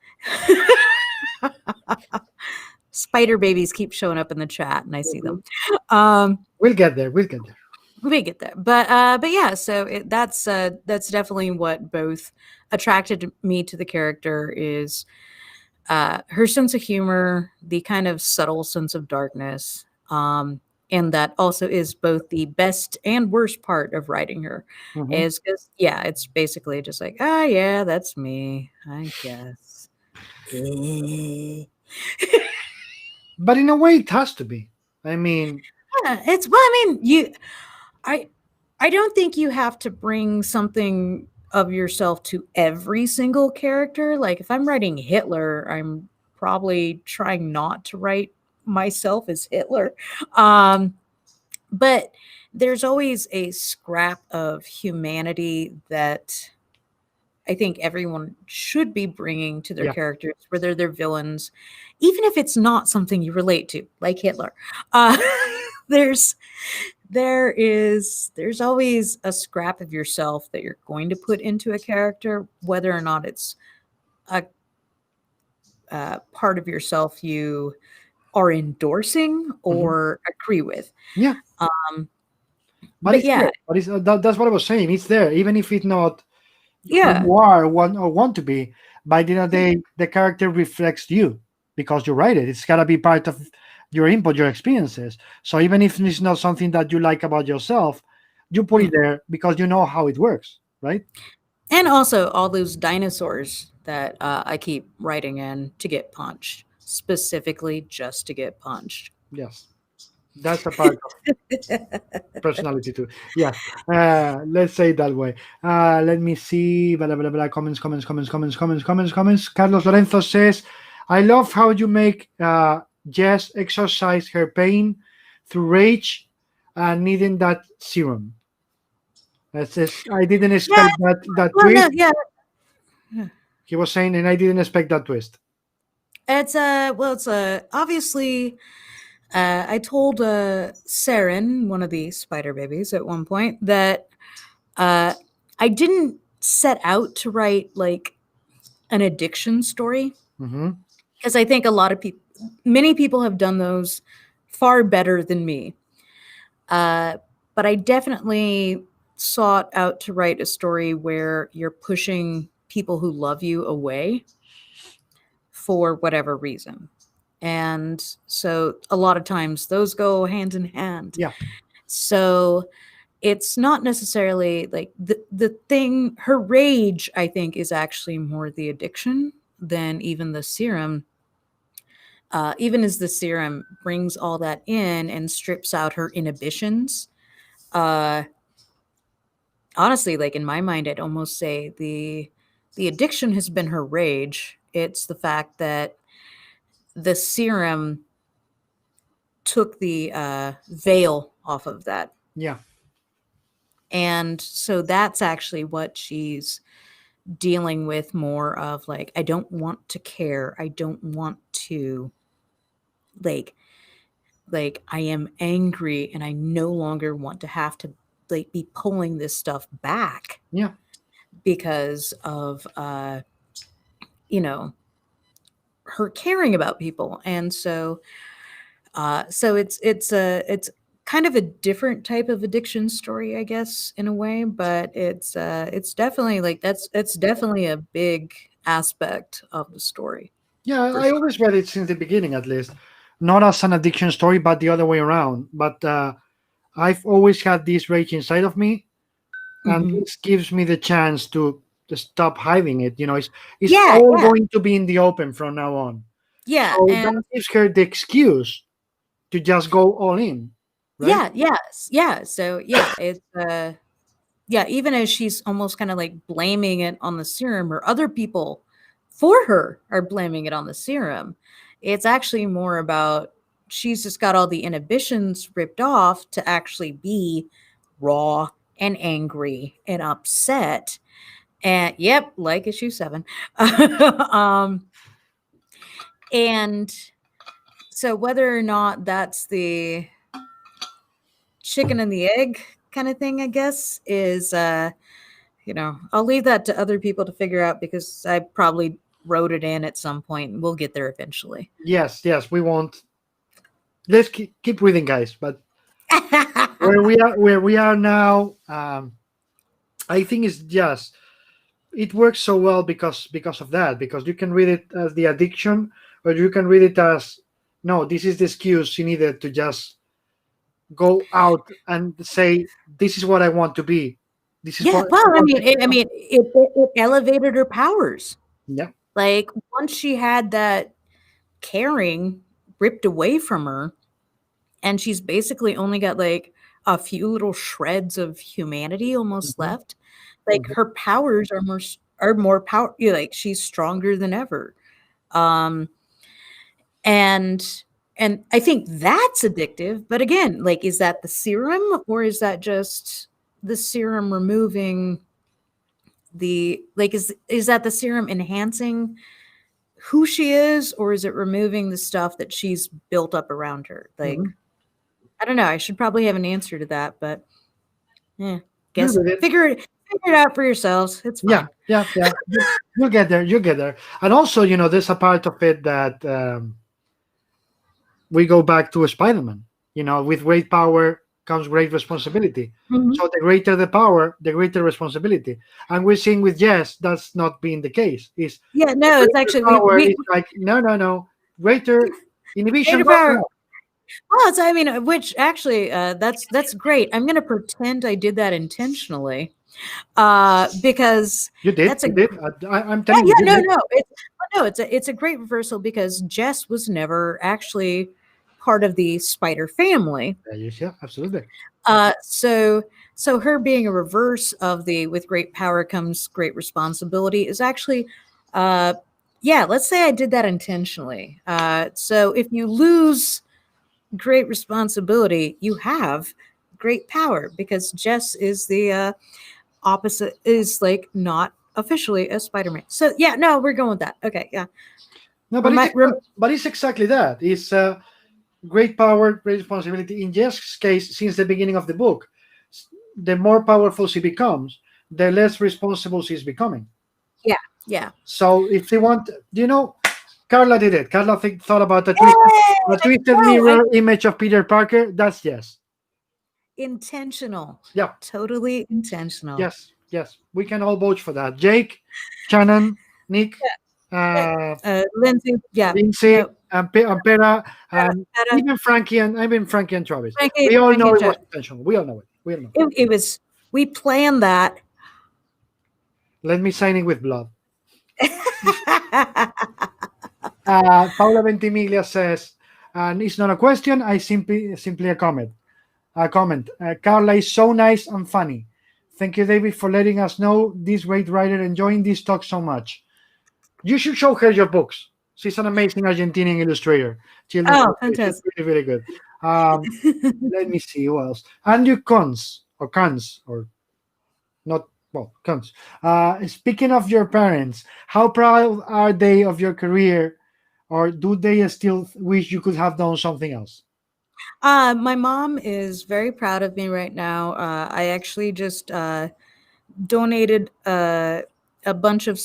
Spider babies keep showing up in the chat, and I see them. We'll get there. We get there, but yeah. So that's definitely what both attracted me to the character, is her sense of humor, the kind of subtle sense of darkness, and that also is both the best and worst part of writing her. Is because it's basically just like, yeah, that's me, I guess. But in a way, it has to be. I mean, I don't think you have to bring something of yourself to every single character. Like, if I'm writing Hitler, I'm probably trying not to write myself as Hitler. But there's always a scrap of humanity that I think everyone should be bringing to their characters, whether they're villains, even if it's not something you relate to, like Hitler. There's always a scrap of yourself that you're going to put into a character, whether or not it's a part of yourself you are endorsing or agree with. Yeah. But it's there. But that's what I was saying. It's there, even if it's not who you are or want to be. By the end of the day, the character reflects you because you write it. It's got to be part of your input, your experiences. So even if it's not something that you like about yourself, you put it there because you know how it works, right? And also all those dinosaurs that I keep writing in to get punched, specifically just to get punched. Yes. That's a part of personality too. Yeah. Let's say it that way. Let me see. Blah, blah, blah. Comments. Carlos Lorenzo says, I love how you make Jess exercise her pain through rage needing that serum. I didn't Yeah. expect that Well, twist. no, yeah. He was saying, and I didn't expect that twist. It's obviously. I told Saren, one of the spider babies, at one point that I didn't set out to write like an addiction story, Mm-hmm. because I think a lot of people, many people have done those far better than me. But I definitely sought out to write a story where you're pushing people who love you away for whatever reason. And so a lot of times those go hand in hand. Yeah. So it's not necessarily like the thing, her rage, I think, is actually more the addiction than even the serum. Even as the serum brings all that in and strips out her inhibitions. Honestly, like in my mind, I'd almost say the addiction has been her rage. It's the fact that the serum took the veil off of that. Yeah. And so that's actually what she's dealing with, more of like, I don't want to care. I don't want to like I am angry and I no longer want to have to like be pulling this stuff back Yeah. because of you know, her caring about people. And so so it's kind of a different type of addiction story, I guess, in a way, but it's definitely like it's definitely a big aspect of the story. Yeah, For I sure. always read it since the beginning, at least, not as an addiction story, but the other way around. But I've always had this rage inside of me, and Mhm. this gives me the chance to stop hiding it. It's Yeah, all yeah, going to be in the open from now on. yeah, So and that gives her the excuse to just go all in, right? yeah, yes, yeah. So yeah, it's yeah, even as she's almost kind of like blaming it on the serum, or other people for her are blaming it on the serum. It's actually more about she's just got all the inhibitions ripped off to actually be raw and angry and upset. And yep, like issue 7. um, and so whether or not that's the chicken and the egg kind of thing, I guess, is I'll leave that to other people to figure out, because I probably wrote it in at some point and we'll get there eventually. Yes, yes, we won't. Let's keep reading, guys. But where we are now, I think it's just it works so well because of that. Because you can read it as the addiction, or you can read it as, no, this is the excuse she needed to just go out and say, this is what I want to be. This is Yeah, what I well, want to it elevated her powers. Yeah. Like once she had that caring ripped away from her, and she's basically only got like a few little shreds of humanity almost Mhm. left. Like Mhm. her powers are more power. Like she's stronger than ever. Um, and I think that's addictive. But again, like, is that the serum, or is that just the serum removing the like? Is that the serum enhancing who she is, or is it removing the stuff that she's built up around her? Like, Mhm. I don't know. I should probably have an answer to that, but yeah, You guess read it. figure it out for yourselves. It's Yeah, fine. yeah, yeah. You'll get there. You'll get there. And also, there's a part of it that we go back to Spider-Man. With great power comes great responsibility. Mhm. So the greater the power, the greater responsibility. And we're seeing with Jess, that's not being the case. Is Yeah, the no, it's greater actually power we is like, no, no, no. Greater inhibition. greater No, power. no. Well, I mean, which actually, that's great. I'm gonna pretend I did that intentionally, because You did. that's a You did. I'm yeah, telling you, yeah, you no, did. no, it's a great reversal, because Jess was never actually part of the spider family. Yeah, absolutely. So her being a reverse of the with great power comes great responsibility is actually, yeah, let's say I did that intentionally. So if you lose great responsibility, you have great power, because Jess is the opposite, is like not officially a Spider-Man. So yeah, no, we're going with that. Okay, yeah. No, but Remi- rem- it's exactly that. It's great power, great responsibility. In Jess's case, since the beginning of the book, the more powerful she becomes, the less responsible she's becoming. yeah. So if they want, Carla did it. Carla thought about a Yay! twisted No, mirror image of Peter Parker. That's yes. intentional. Yeah. Totally intentional. Yes. We can all vouch for that. Jake, Shannon, Nick, Lindsay, yeah. Lindsay, No, and Pera, and Pera. even Frankie and Travis. Frankie- We all Frankie know and it was Travis. intentional. We all know it. We all know it. It was, we planned that. Let me sign it with blood. Paula Ventimiglia says, and it's not a question, I simply a comment. Carla is so nice and funny. Thank you, David, for letting us know this great writer enjoying this talk so much. You should show her your books. She's an amazing Argentinian illustrator. Oh, fantastic. She's really, really good. Let me see who else. Andrew Cons, or not, well, Cons. Speaking of your parents, how proud are they of your career, or do they still wish you could have done something else? My mom is very proud of me right now. I actually just donated a bunch of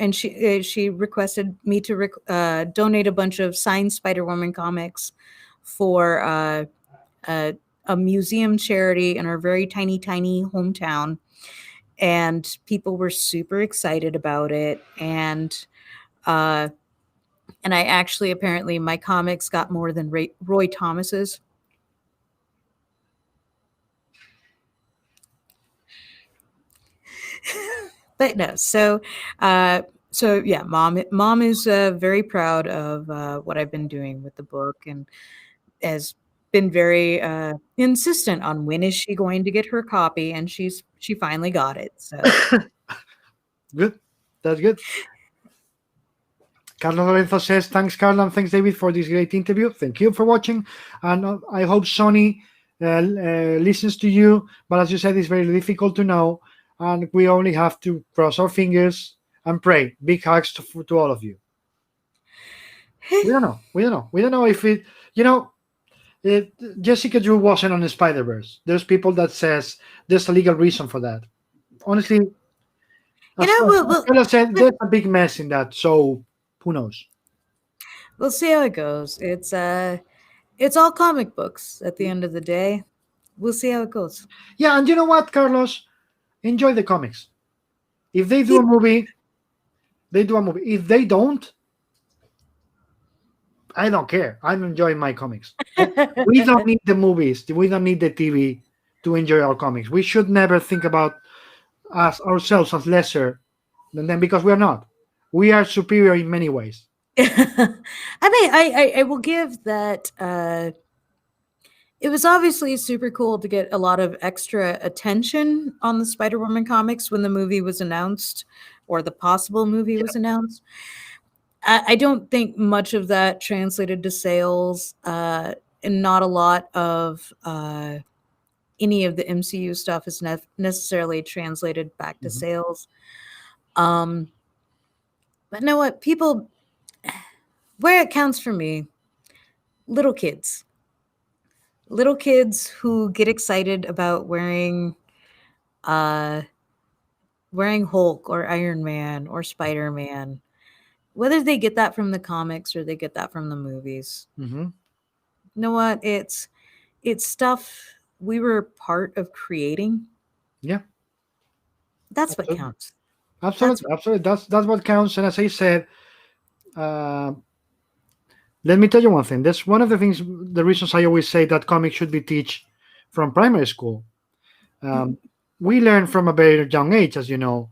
and she requested me to donate a bunch of signed Spider-Woman comics for a museum charity in our very tiny hometown, and people were super excited about it. And I actually, apparently my comics got more than Roy Thomas's. But no, so yeah, mom is very proud of what I've been doing with the book, and has been very insistent on when is she going to get her copy, and she finally got it. So Good. That's good. Carlos Lorenzo says, thanks, Carla, and thanks, David, for this great interview. Thank you for watching. And I hope Sony listens to you. But as you said, it's very difficult to know. And we only have to cross our fingers and pray. Big hugs to all of you. We don't know. We don't know if it, Jessica Drew wasn't on the Spider-Verse. There's people that says there's a legal reason for that. Honestly, as Carla said, there's a big mess in that. So who knows? We'll see how it goes. It's all comic books at the end of the day. We'll see how it goes. Yeah, and you know what, Carlos? Enjoy the comics. If they do a movie, they do a movie. If they don't, I don't care. I'm enjoying my comics. We don't need the movies. We don't need the TV to enjoy our comics. We should never think about ourselves as lesser than them, because we are not. We are superior in many ways. I mean, I will give that it was obviously super cool to get a lot of extra attention on the Spider-Woman comics when the movie was announced, or the possible movie was announced. I don't think much of that translated to sales, and not a lot of any of the MCU stuff is necessarily translated back to sales. But know what? People, where it counts for me, little kids who get excited about wearing Hulk or Iron Man or Spider-Man, whether they get that from the comics or they get that from the movies. You know what? It's stuff we were part of creating. Yeah. That's what counts. Absolutely. That's what counts. And as I said, let me tell you one thing. That's one of the reasons I always say that comics should be taught from primary school. We learn from a very young age, as you know,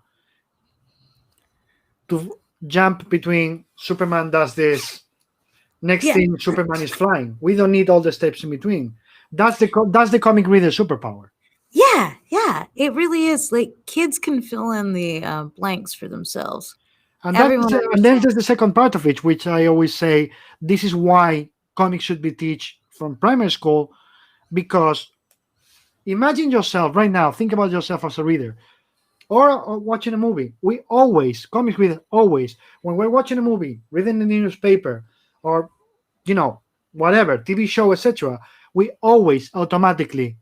to jump between Superman does this, next thing Superman is flying. We don't need all the steps in between. That's the comic reader superpower. Yeah, it really is. Like, kids can fill in the blanks for themselves. And then there's the second part of it, which I always say, this is why comics should be taught from primary school, because Imagine yourself right now. Think about yourself as a reader or watching a movie. We always, comics readers always, when we're watching a movie, reading the newspaper, or, you know, whatever, TV show, etc., we always automatically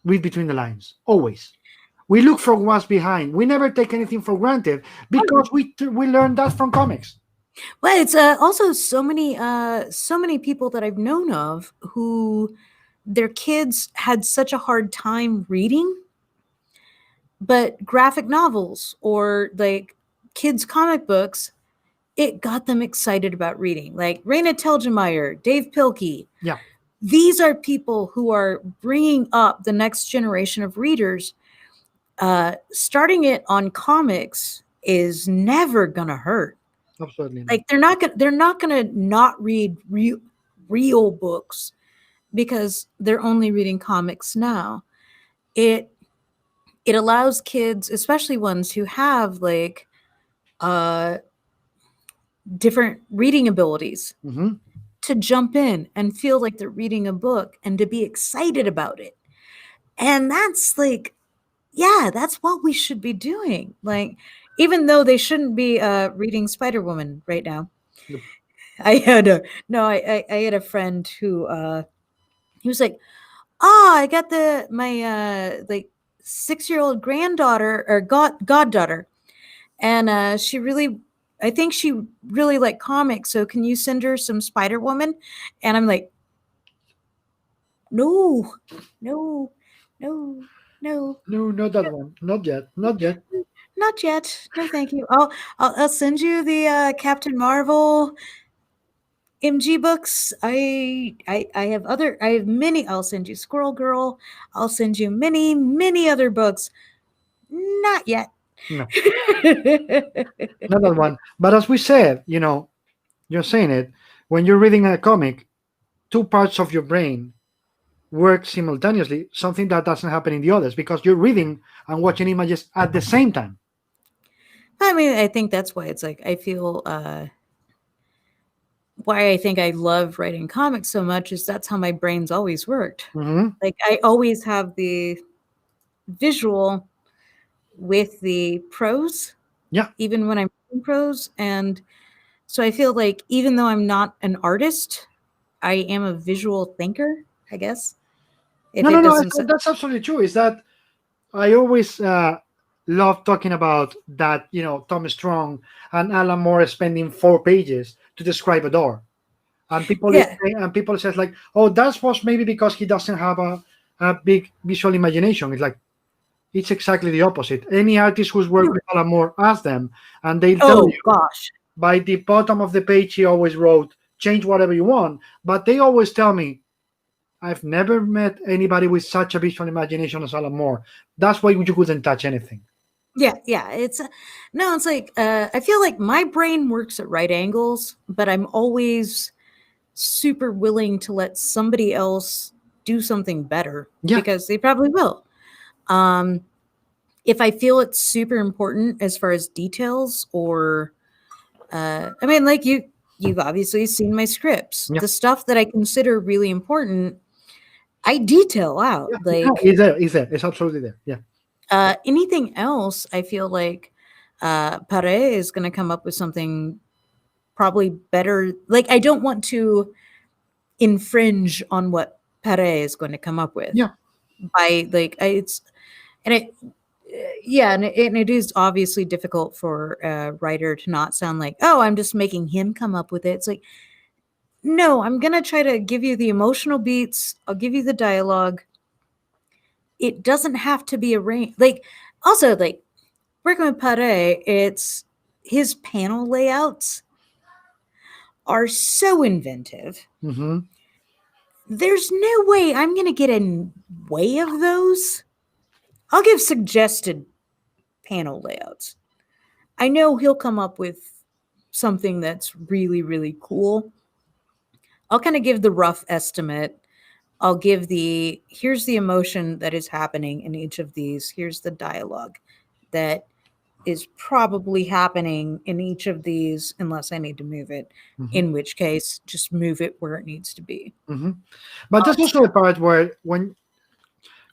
read between the lines. Always. We look for what's behind. We never take anything for granted because we learned that from comics. Well, it's also so many people that I've known of who their kids had such a hard time reading, but graphic novels or like kids comic books, it got them excited about reading. Like Raina Telgemeier, Dave Pilkey. Yeah. These are people who are bringing up the next generation of readers. Starting it on comics is never gonna hurt. Absolutely not. Like they're not gonna not read real books because they're only reading comics now. It allows kids, especially ones who have like different reading abilities, Mm-hmm. to jump in and feel like they're reading a book and to be excited about it. And that's like, yeah, that's what we should be doing. Like, even though they shouldn't be reading Spider-Woman right now. Yep. I had I had a friend who he was like, "Oh, I got my like 6-year-old granddaughter or goddaughter, and I think she really liked comics. So can you send her some Spider Woman?" And I'm like, "No, no, no, no, No, not that one. Not yet. Not yet. not yet. No, thank you. I'll send you the Captain Marvel MG books. I have many. I'll send you Squirrel Girl. I'll send you many other books. Not yet." No, not that one. But as we said, you know, you're saying it, when you're reading a comic, two parts of your brain work simultaneously, something that doesn't happen in the others because you're reading and watching images at the same time. I mean, I think that's why it's like I feel why I think I love writing comics so much is that's how my brain's always worked. Mm-hmm. Like I always have the visual with the prose. Yeah. Even when I'm reading prose. And so I feel like even though I'm not an artist, I am a visual thinker, I guess. If No, it no, no. doesn't That's absolutely true. Is that I always love talking about that, you know, Tom Strong and Alan Moore spending 4 pages to describe a door. And Yeah. people says like, oh, that was maybe because he doesn't have a big visual imagination. It's like it's exactly the opposite. Any artist who's worked with Alan Moore, ask them, and they'll tell Oh you gosh. by the bottom of the page he always wrote, change whatever you want. But they always tell me, I've never met anybody with such a visual imagination as Alan Moore. That's why you couldn't touch anything. Yeah. It's no, it's like I feel like my brain works at right angles, but I'm always super willing to let somebody else do something better because they probably will. If I feel it's super important as far as details or I mean, like you've obviously seen my scripts. Yeah. The stuff that I consider really important, I detail out. Like it's there. It's absolutely there. Yeah. anything else, I feel like Pere is going to come up with something probably better. Like I don't want to infringe on what Pere is going to come up with. Yeah. By like it's and it yeah, and it is obviously difficult for a writer to not sound like, oh, I'm just making him come up with it. It's like, no, I'm gonna try to give you the emotional beats. I'll give you the dialogue. It doesn't have to be arranged. Like also like working with Pare, it's his panel layouts are so inventive. Mm-hmm. There's no way I'm gonna get in way of those. I'll give suggested panel layouts. I know he'll come up with something that's really, really cool. I'll kind of give the rough estimate. I'll give here's the emotion that is happening in each of these. Here's the dialogue that is probably happening in each of these, unless I need to move it, in which case, just move it where it needs to be. Mm-hmm. But that's also the part where when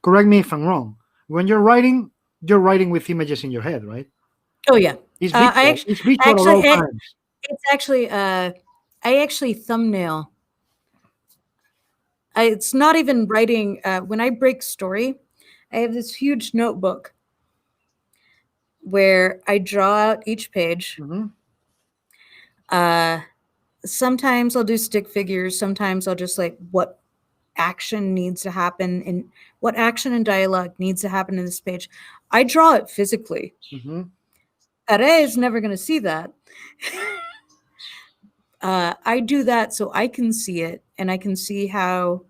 correct me if I'm wrong. When you're writing with images in your head, right? Oh yeah. It's I visual. actually, It's visual at all times. it's actually I actually thumbnail. It's not even writing. When I break story, I have this huge notebook where I draw out each page. Mhm. Sometimes I'll do stick figures. Sometimes I'll just like what action needs to happen and what action and dialogue needs to happen in this page. I draw it physically. Mhm. Pere is never going to see that. I do that so I can see it and I can see how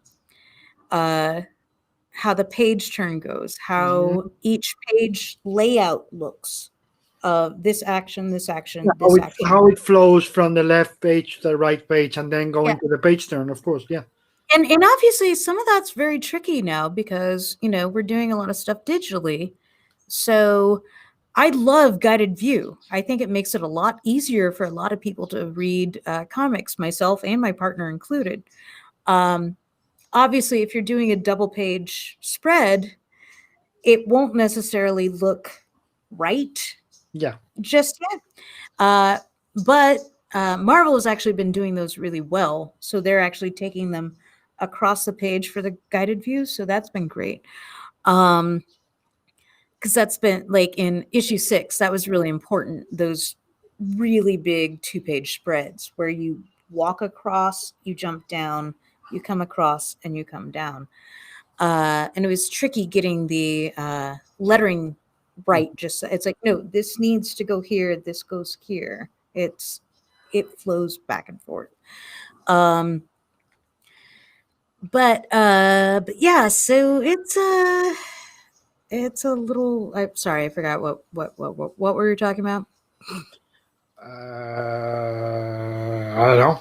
the page turn goes, how Mhm. each page layout looks. This action, this action, Yeah, this action. how it flows from the left page to the right page, and then Yeah. going to the page turn. Of course, yeah. And obviously some of that's very tricky now because, we're doing a lot of stuff digitally. So I love guided view. I think it makes it a lot easier for a lot of people to read comics, myself and my partner included. Obviously, if you're doing a double page spread, it won't necessarily look right Yeah. just yet. But Marvel has actually been doing those really well. So they're actually taking them across the page for the guided view. So that's been great. Because that's been like in issue 6, that was really important. Those really big 2-page spreads where you walk across, you jump down, you come across, and you come down. And it was tricky getting the lettering right. Just it's like, no, this needs to go here. This goes here. It flows back and forth. But yeah, so it's a little. I'm sorry, I forgot what were you talking about? I don't know.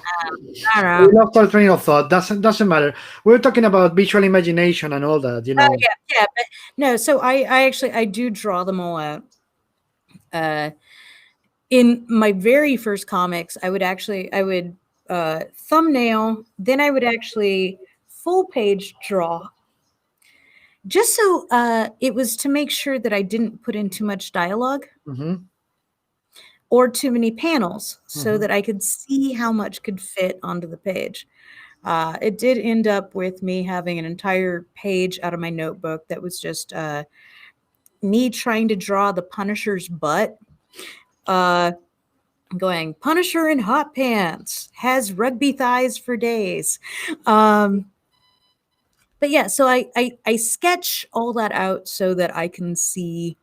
I don't We know. lost our train of thought. Doesn't matter. We're talking about visual imagination and all that. Oh yeah, but no. So I actually I do draw them all out. In my very first comics, I would thumbnail, then I would actually full page draw, just so it was to make sure that I didn't put in too much dialogue Mm-hmm. or too many panels, so Mhm. that I could see how much could fit onto the page. It did end up with me having an entire page out of my notebook that was just me trying to draw the Punisher's butt. Going, Punisher in hot pants, has rugby thighs for days. But yeah, so I sketch all that out so that I can see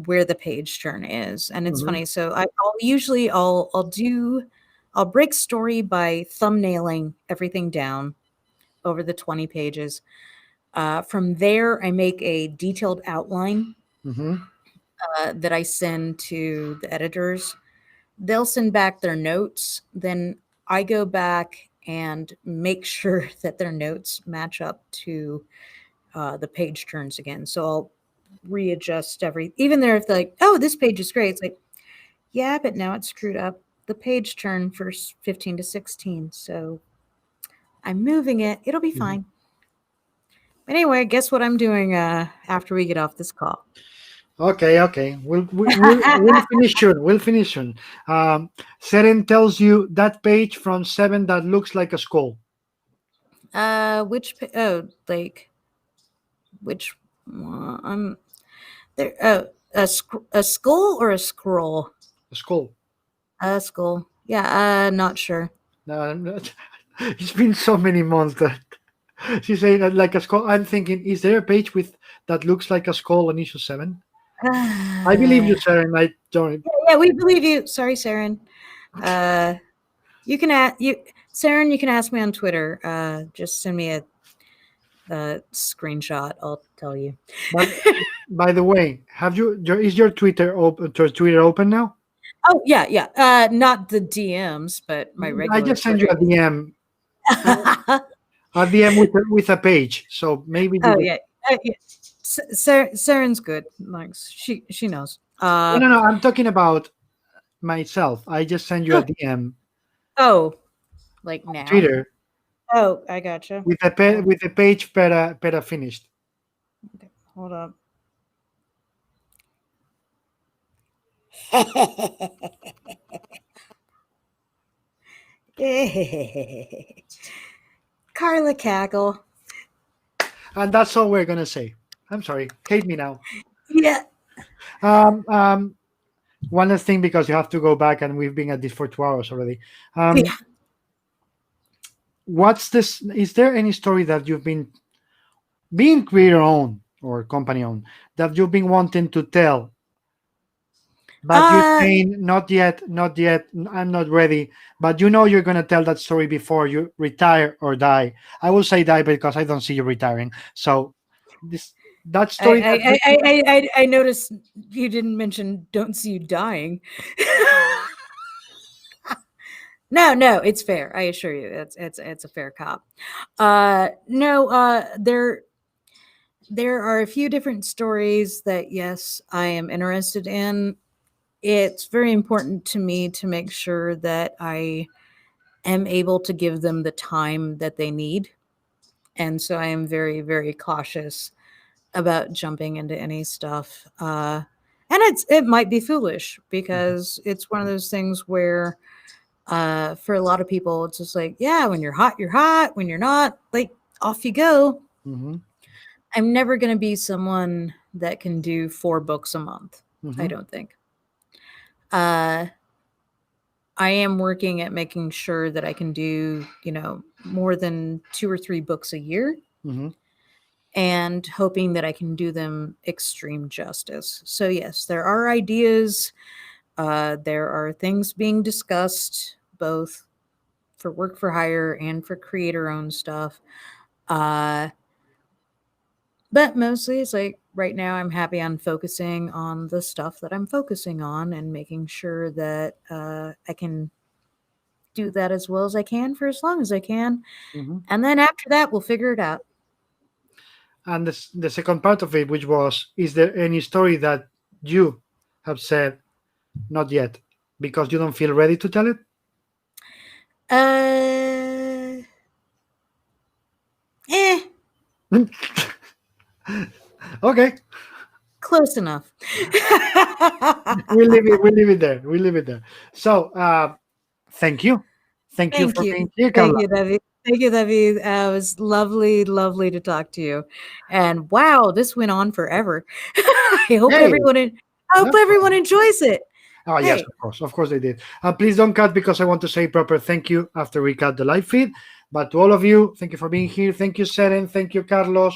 where the page turn is. And it's Mhm. funny. So I'll break story by thumbnailing everything down over the 20 pages. From there, I make a detailed outline Mhm. that I send to the editors. They'll send back their notes. Then I go back and make sure that their notes match up to the page turns again. So I'll readjust even there if they're like, oh, this page is great. It's like, yeah, but now it's screwed up. The page turn for 15 to 16. So I'm moving it. It'll be Mhm. fine. Anyway, guess what I'm doing after we get off this call? Okay. We'll finish soon. We'll finish soon. Seren tells you that page from 7 that looks like a skull. Which there a skull or a scroll? A skull. A skull. Yeah, not sure. No, it's been so many months that she's saying that like a skull. I'm thinking, is there a page with that looks like a skull on issue 7? I believe you, Seren. I don't. Yeah, we believe you. Sorry, Saren. You can Saren. You can ask me on Twitter. Just send me a screenshot. I'll tell you. But by the way, is your Twitter open now? Oh yeah. Not the DMs, but my I regular just sent you Twitter. a DM. A DM with a page, so maybe. Oh yeah. Yeah. Saren's good. Like she knows. No. I'm talking about myself. I just sent you a DM Oh, like on now. Twitter Oh, I gotcha. with the page Pera finished. Hold up. Carla cackle. And that's all we're gonna say. I'm sorry. Hate me now. Yeah. Um, um, One last thing because you have to go back, and we've been at this for 2 hours already. Yeah. What's this? Is there any story that you've been being creator owned or company owned that you've been wanting to tell, but you're Uh, saying not yet, not yet, I'm not ready, but you know you're gonna tell that story before you retire or die? I will say die because I don't see you retiring. So this that story that I noticed you didn't mention "Don't See You Dying." No, it's fair. I assure you, it's a fair cop. No, there are a few different stories that yes, I am interested in. It's very important to me to make sure that I am able to give them the time that they need, and so I am very, very cautious about jumping into any stuff. And it might be foolish because it's one of those things where for a lot of people it's just like, yeah, when you're hot, you're hot. When you're not, like, off you go. Mhm, I'm never going to be someone that can do 4 books a month. I mhm, don't think. Uh, I am working at making sure that I can do, more than 2 or 3 books a year, mhm. and hoping that I can do them extreme justice. So yes, there are ideas. There are things being discussed, both for work for hire and for creator owned stuff. Uh, but mostly it's like right now I'm happy on focusing on the stuff that I'm focusing on and making sure that I can do that as well as I can for as long as I can. Mhm. And then after that, we'll figure it out. And the second part of it, which was, is there any story that you have said not yet because you don't feel ready to tell it? Uh, eh, Okay, close enough. we'll leave it. We'll leave it there. We'll leave it there. So, thank you Thank for you. being here, Thank Carla. you, David. Thank you, David. It was lovely, lovely to talk to you. And wow, this went on forever. I hope Hey, no everyone problem. enjoys it. Oh yes, Hey, of course they did. Please don't cut because I want to say proper thank you after we cut the live feed. But to all of you, thank you for being here. Thank you, Seren. Thank you, Carlos.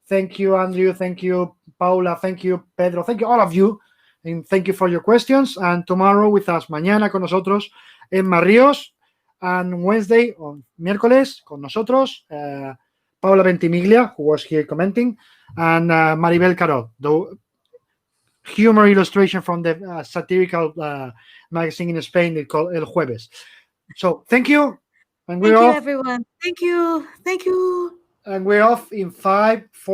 Thank you, Andrew. Thank you, Paula. Thank you, Pedro. Thank you, all of you. And thank you for your questions. And tomorrow with us, mañana con nosotros, Emma Ríos. And Wednesday, on miércoles, con nosotros, Paula Ventimiglia, who was here commenting, and Maribel Carol, the humor illustration from the satirical magazine in Spain they call El Jueves. So thank you, and we're thank you, off. everyone. Thank you. Thank you. And we're off in 5, 4.